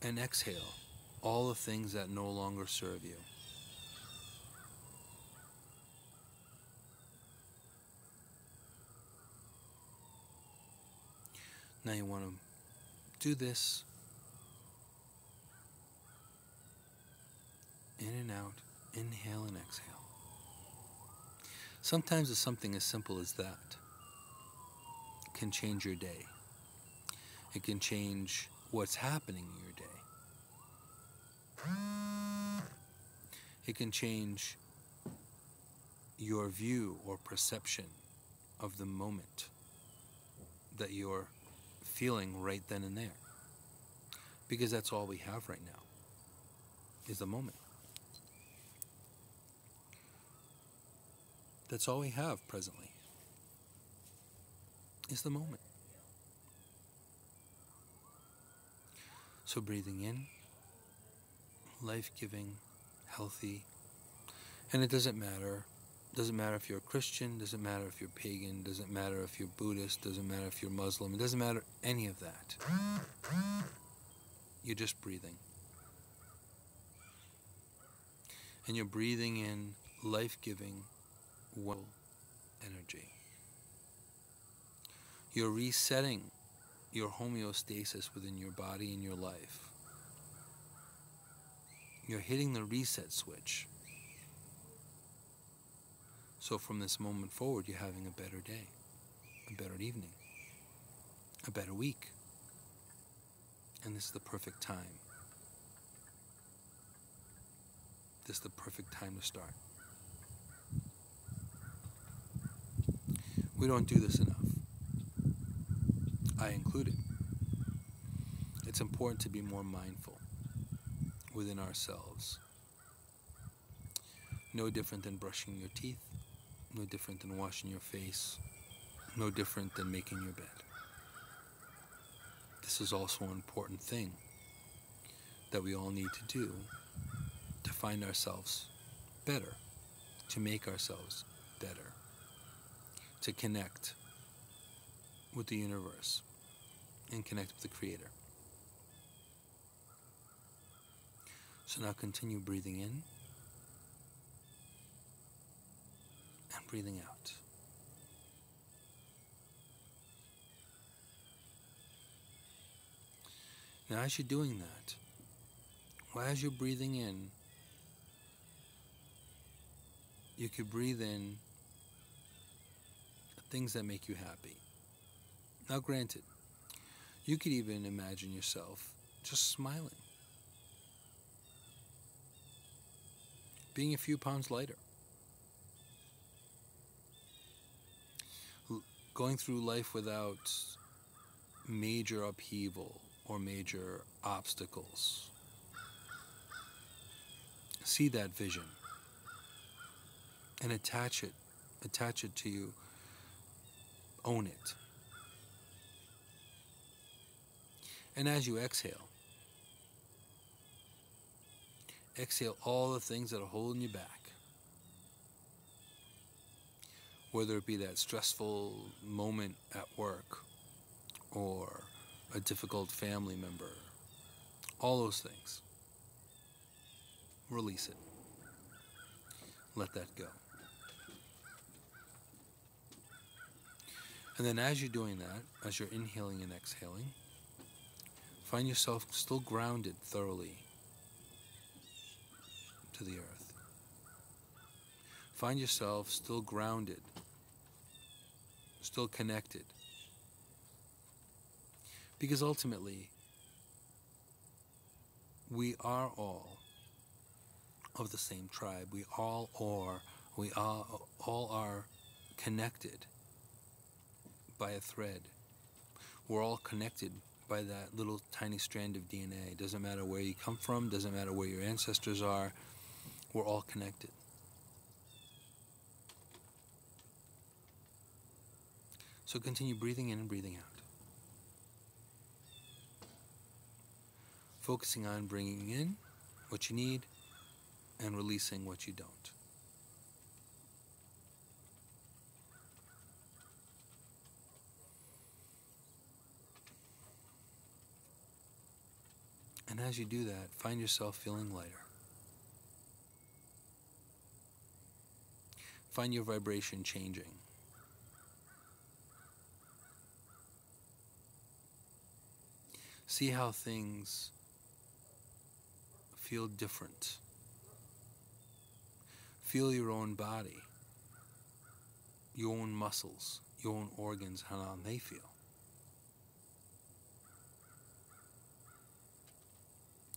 And exhale all the things that no longer serve you. Now you want to do this in and out, inhale and exhale. Sometimes it's something as simple as that. It can change your day. It can change what's happening in your day. It can change your view or perception of the moment that you're feeling right then and there. Because that's all we have right now, is the moment. That's all we have presently, is the moment. So breathing in, life-giving, healthy, and it doesn't matter Doesn't matter if you're a Christian, doesn't matter if you're pagan, doesn't matter if you're Buddhist, doesn't matter if you're Muslim, it doesn't matter any of that. You're just breathing. And you're breathing in life-giving, well energy. You're resetting your homeostasis within your body and your life. You're hitting the reset switch. So from this moment forward, you're having a better day, a better evening, a better week. And this is the perfect time. This is the perfect time to start. We don't do this enough. I included. It's important to be more mindful within ourselves. No different than brushing your teeth, no different than washing your face, no different than making your bed. This is also an important thing that we all need to do to find ourselves better, to make ourselves better, to connect with the universe and connect with the Creator. So now continue breathing in and breathing out. Now as you're doing that, or as you're breathing in, you could breathe in things that make you happy. Now granted, you could even imagine yourself just smiling, being a few pounds lighter, going through life without major upheaval or major obstacles. See that vision and attach it to you. Own it. And as you exhale all the things that are holding you back. Whether it be that stressful moment at work or a difficult family member, all those things. Release it. Let that go. And then as you're doing that, as you're inhaling and exhaling, find yourself still grounded thoroughly to the earth. Find yourself still grounded, still connected. Because ultimately, we are all of the same tribe. We all are connected by a thread. We're all connected by that little tiny strand of DNA. It doesn't matter where you come from, doesn't matter where your ancestors are, we're all connected. So continue breathing in and breathing out. Focusing on bringing in what you need and releasing what you don't. And as you do that, find yourself feeling lighter. Find your vibration changing. See how things feel different. Feel your own body, your own muscles, your own organs, how they feel.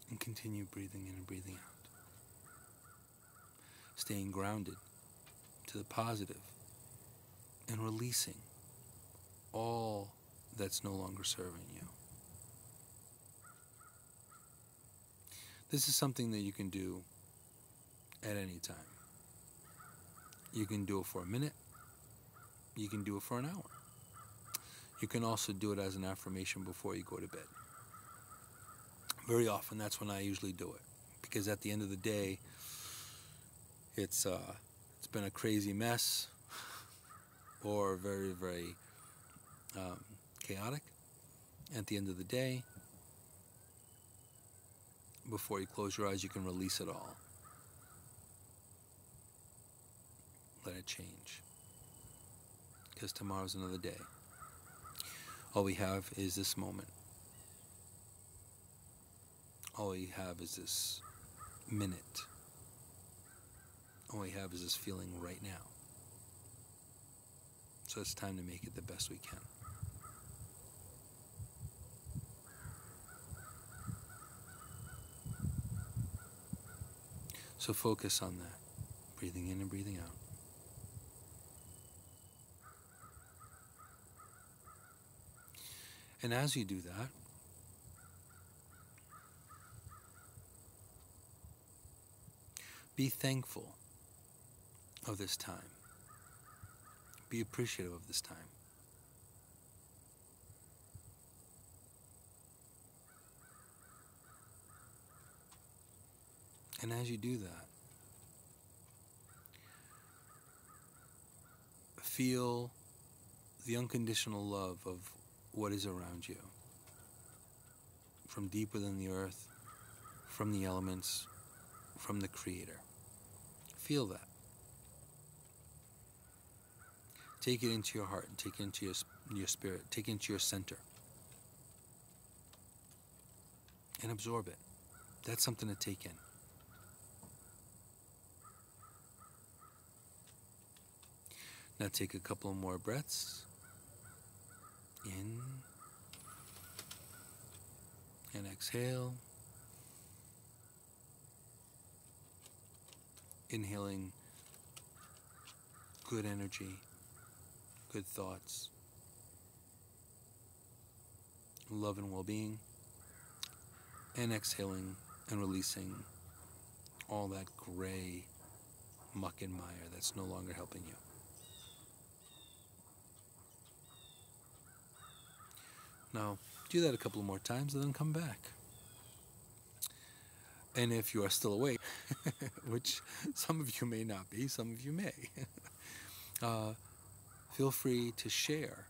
And continue breathing in and breathing out. Staying grounded to the positive and releasing all that's no longer serving you. This is something that you can do at any time. You can do it for a minute. You can do it for an hour. You can also do it as an affirmation before you go to bed. Very often, that's when I usually do it. Because at the end of the day, it's it's been a crazy mess or very, very chaotic, at the end of the day, before you close your eyes, you can release it all. Let it change. Because tomorrow's another day. All we have is this moment. All we have is this minute. All we have is this feeling right now. So it's time to make it the best we can. So focus on that. Breathing in and breathing out. And as you do that, be thankful of this time. Be appreciative of this time. And as you do that, feel the unconditional love of what is around you, from deep within the earth, from the elements, from the Creator. Feel that. Take it into your heart, take it into your spirit, take it into your center, and absorb it. That's something to take in. Now take a couple more breaths. In and exhale. Inhaling good energy, good thoughts, love and well-being. And exhaling and releasing all that gray muck and mire that's no longer helping you. Now, do that a couple more times and then come back. And if you are still awake, which some of you may not be, some of you may, feel free to share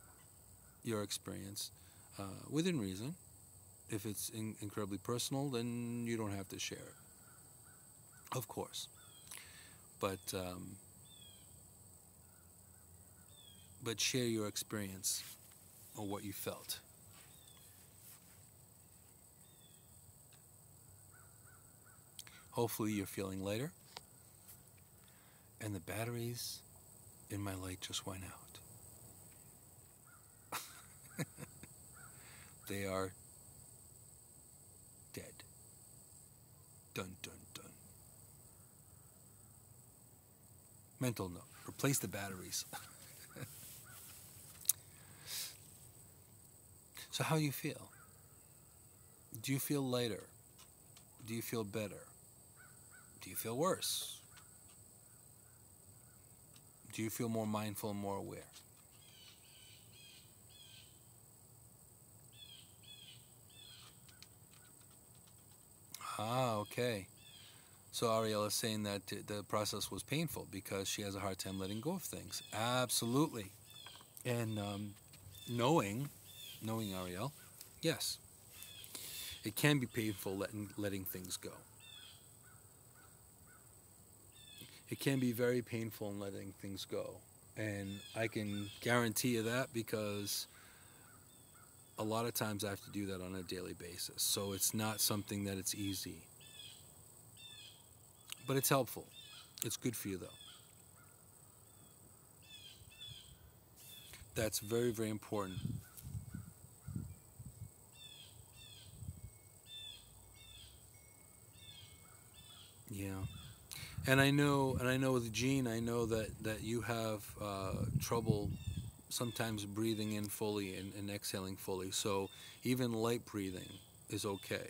your experience within reason. If it's incredibly personal, then you don't have to share it, of course. But share your experience or what you felt. Hopefully you're feeling lighter, and the batteries in my light just went out. They are dead. Dun, dun, dun. Mental note, replace the batteries. So how do you feel? Do you feel lighter? Do you feel better? Do you feel worse? Do you feel more mindful and more aware? Okay. So Ariel is saying that the process was painful because she has a hard time letting go of things. Absolutely. And knowing Ariel, yes, it can be painful letting things go. It can be very painful in letting things go. And I can guarantee you that because a lot of times I have to do that on a daily basis. So it's not something that it's easy. But it's helpful. It's good for you, though. That's very, very important. Yeah. And I know with Jean, I know that you have trouble sometimes breathing in fully and exhaling fully. So even light breathing is okay.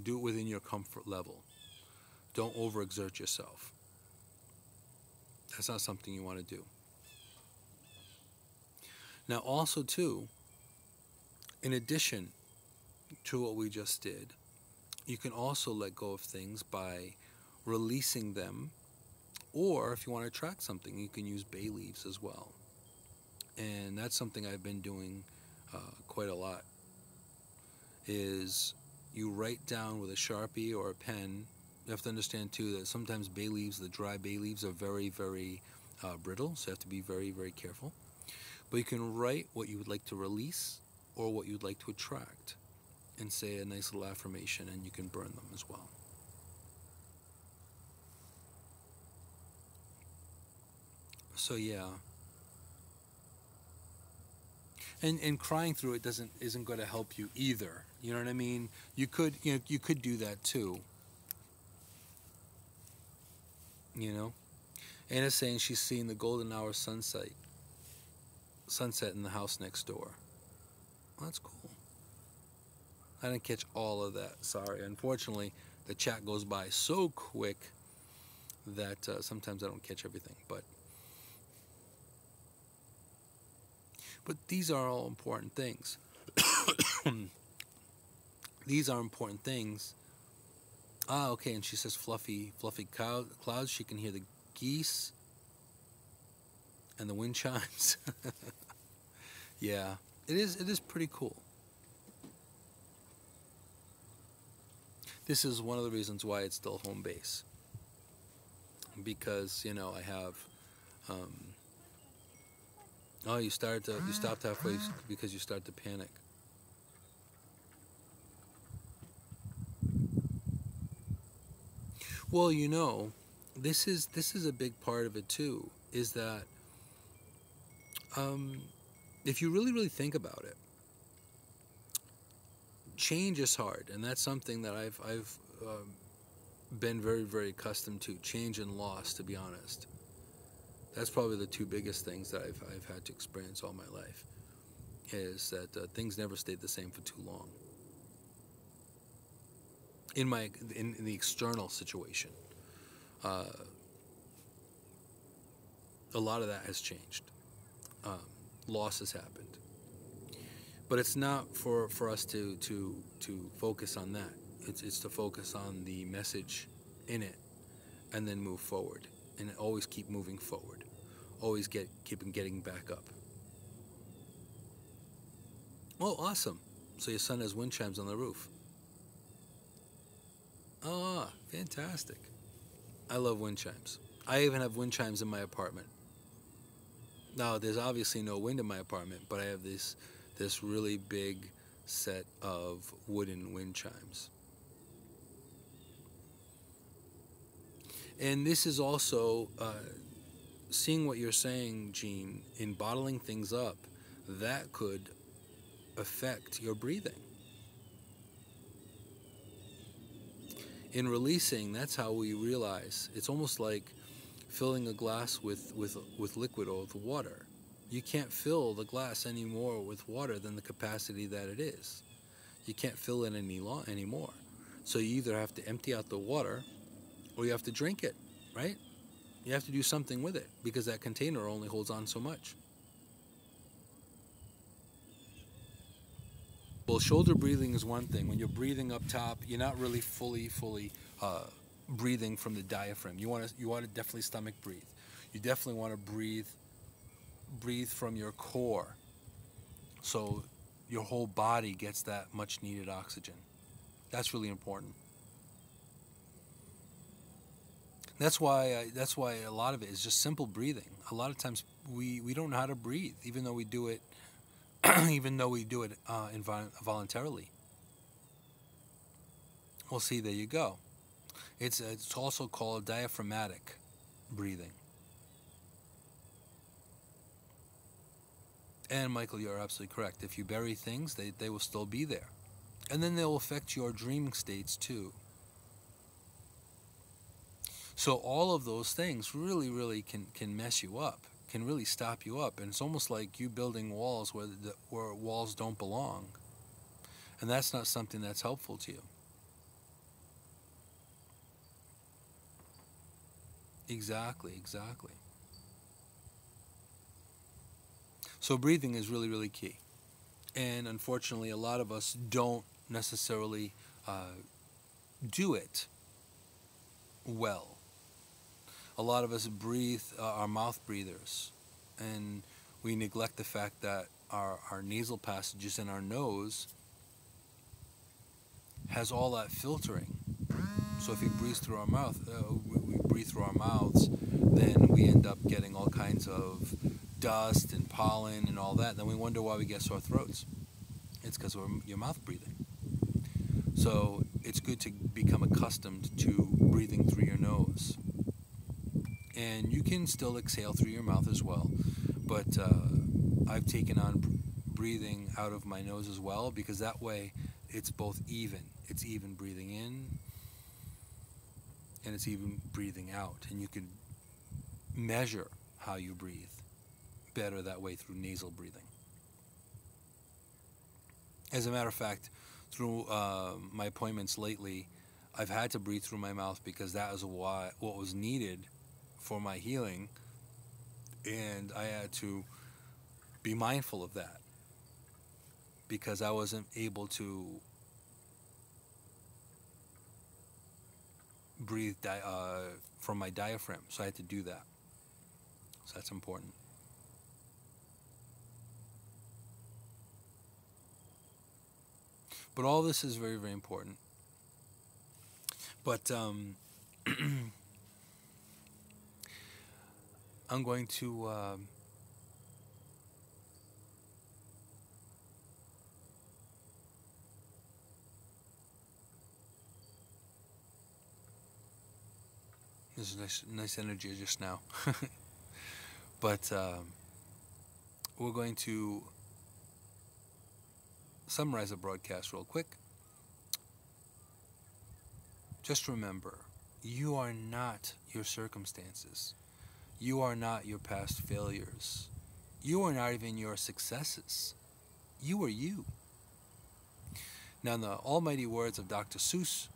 Do it within your comfort level. Don't overexert yourself. That's not something you want to do. Now also too, in addition to what we just did, you can also let go of things by releasing them Or if you want to attract something, you can use bay leaves as well. And that's something I've been doing quite a lot, is you write down with a Sharpie or a pen. You have to understand, too, that sometimes bay leaves, the dry bay leaves, are very, very brittle, so you have to be very, very careful. But you can write what you would like to release or what you would like to attract and say a nice little affirmation, and you can burn them as well. So yeah, and crying through it isn't going to help you either. You know what I mean? You could do that too. You know, Anna's saying she's seeing the golden hour sunset in the house next door. Well, that's cool. I didn't catch all of that. Sorry. Unfortunately, the chat goes by so quick that sometimes I don't catch everything. But these are all important things. These are important things. Okay, and she says fluffy clouds. She can hear the geese and the wind chimes. Yeah, it is pretty cool. This is one of the reasons why it's still home base. Because, I have... you stopped halfway because you start to panic. Well, this is a big part of it too, is that if you really, really think about it, change is hard, and that's something that I've been very, very accustomed to. Change and loss, to be honest. That's probably the two biggest things that I've had to experience all my life, is that things never stayed the same for too long. In the external situation, a lot of that has changed. Loss has happened, but it's not for us to focus on that. It's to focus on the message in it, and then move forward, and always keep moving forward. Always keep getting back up. Oh, awesome! So your son has wind chimes on the roof. Oh, fantastic. I love wind chimes. I even have wind chimes in my apartment. Now, there's obviously no wind in my apartment, but I have this really big set of wooden wind chimes. And this is also, seeing what you're saying, Gene, in bottling things up, that could affect your breathing. In releasing, that's how we realize. It's almost like filling a glass with liquid or with water. You can't fill the glass any more with water than the capacity that it is. You can't fill it anymore. So you either have to empty out the water or you have to drink it, right? You have to do something with it because that container only holds on so much. Well, shoulder breathing is one thing. When you're breathing up top, you're not really fully breathing from the diaphragm. You want to definitely stomach breathe. You definitely want to breathe from your core, so your whole body gets that much needed oxygen. That's really important. That's why a lot of it is just simple breathing. A lot of times we don't know how to breathe, even though we do it involuntarily. Well, see, there you go. It's also called diaphragmatic breathing. And Michael, you're absolutely correct. If you bury things, they will still be there. And then they'll affect your dreaming states too. So all of those things really, really can mess you up, can really stop you up. And it's almost like you building walls where walls don't belong. And that's not something that's helpful to you. Exactly. So breathing is really, really key. And unfortunately, a lot of us don't necessarily do it well. a lot of us breathe, are mouth breathers, and we neglect the fact that our nasal passages in our nose has all that filtering. So if we breathe through our mouth, we breathe through our mouths, then we end up getting all kinds of dust and pollen and all that. Then we wonder why we get sore throats. It's because you're mouth breathing. So it's good to become accustomed to breathing through your nose. And you can still exhale through your mouth as well. But I've taken on breathing out of my nose as well, because that way it's both even. It's even breathing in, and it's even breathing out. And you can measure how you breathe better that way through nasal breathing. As a matter of fact, through my appointments lately, I've had to breathe through my mouth because that is what was needed for my healing, and I had to be mindful of that because I wasn't able to breathe from my diaphragm, so I had to do that. So that's important. But all this is very, very important. But I'm going to there's nice energy just now. But we're going to summarize the broadcast real quick. Just remember, you are not your circumstances. You are not your past failures. You are not even your successes. You are you. Now, in the almighty words of Dr. Seuss,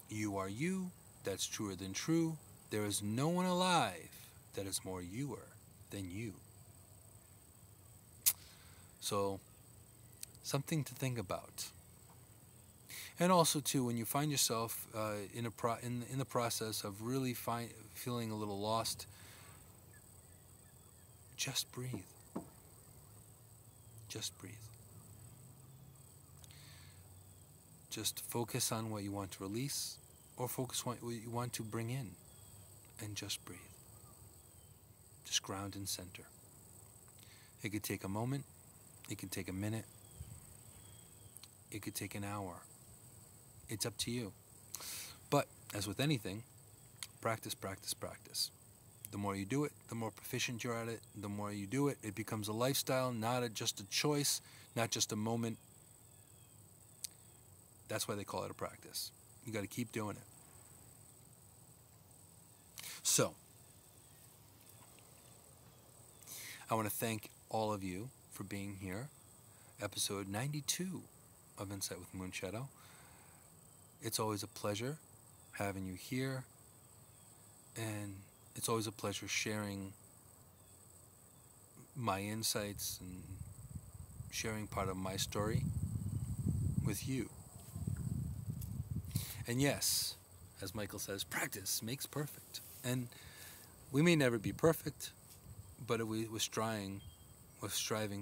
you are you. That's truer than true. There is no one alive that is more youer than you. So, something to think about. And also, too, when you find yourself in the process of really feeling a little lost, just breathe. Just breathe. Just focus on what you want to release, or focus on what you want to bring in, and just breathe. Just ground and center. It could take a moment. It could take a minute. It could take an hour. It's up to you. But, as with anything, practice, practice, practice. The more you do it, the more proficient you're at it. The more you do it, it becomes a lifestyle, not just a choice, not just a moment. That's why they call it a practice. You got to keep doing it. So, I want to thank all of you for being here. Episode 92 of Insight with Moonshadow. It's always a pleasure having you here, and it's always a pleasure sharing my insights and sharing part of my story with you. And yes, as Michael says, practice makes perfect. And we may never be perfect, but we're striving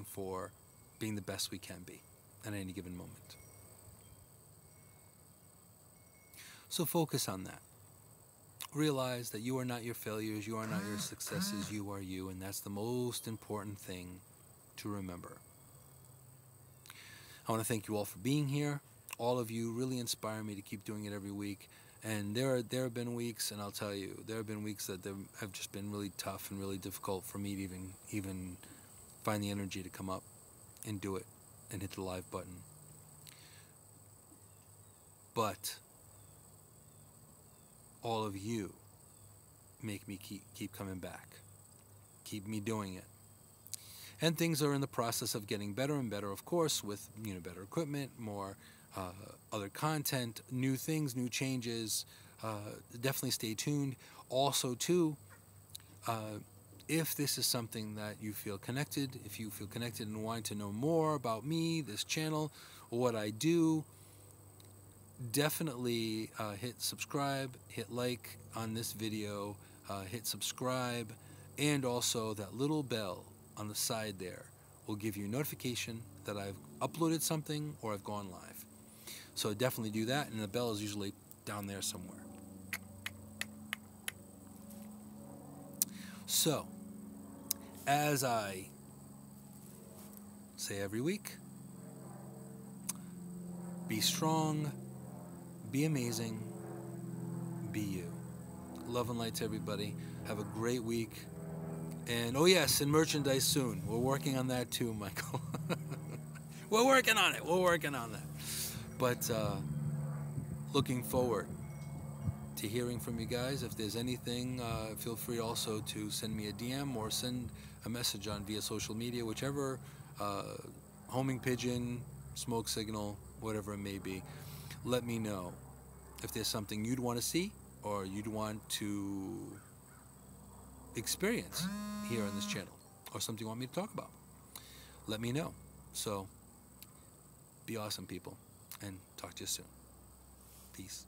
for being the best we can be at any given moment. So focus on that. Realize that you are not your failures, you are not your successes, you are you, and that's the most important thing to remember. I want to thank you all for being here. All of you really inspire me to keep doing it every week. And there have been weeks, and I'll tell you, there have been weeks that have just been really tough and really difficult for me to even find the energy to come up and do it and hit the live button. But all of you make me keep coming back, keep me doing it. And things are in the process of getting better and better, of course, with better equipment, more other content, new things, new changes. Definitely stay tuned. Also, too, if this is something that you feel connected, if you feel connected and want to know more about me, this channel, what I do, definitely hit subscribe, hit like on this video, hit subscribe, and also that little bell on the side there will give you notification that I've uploaded something or I've gone live. So definitely do that, and the bell is usually down there somewhere. So, as I say every week, be strong, be amazing, be you. Love and light to everybody. Have a great week. And, oh yes, and merchandise soon. We're working on that too, Michael. We're working on it. We're working on that. But looking forward to hearing from you guys. If there's anything, feel free also to send me a DM or send a message on via social media, whichever, homing pigeon, smoke signal, whatever it may be. Let me know if there's something you'd want to see or you'd want to experience here on this channel, or something you want me to talk about. Let me know. So, be awesome, people, and talk to you soon. Peace.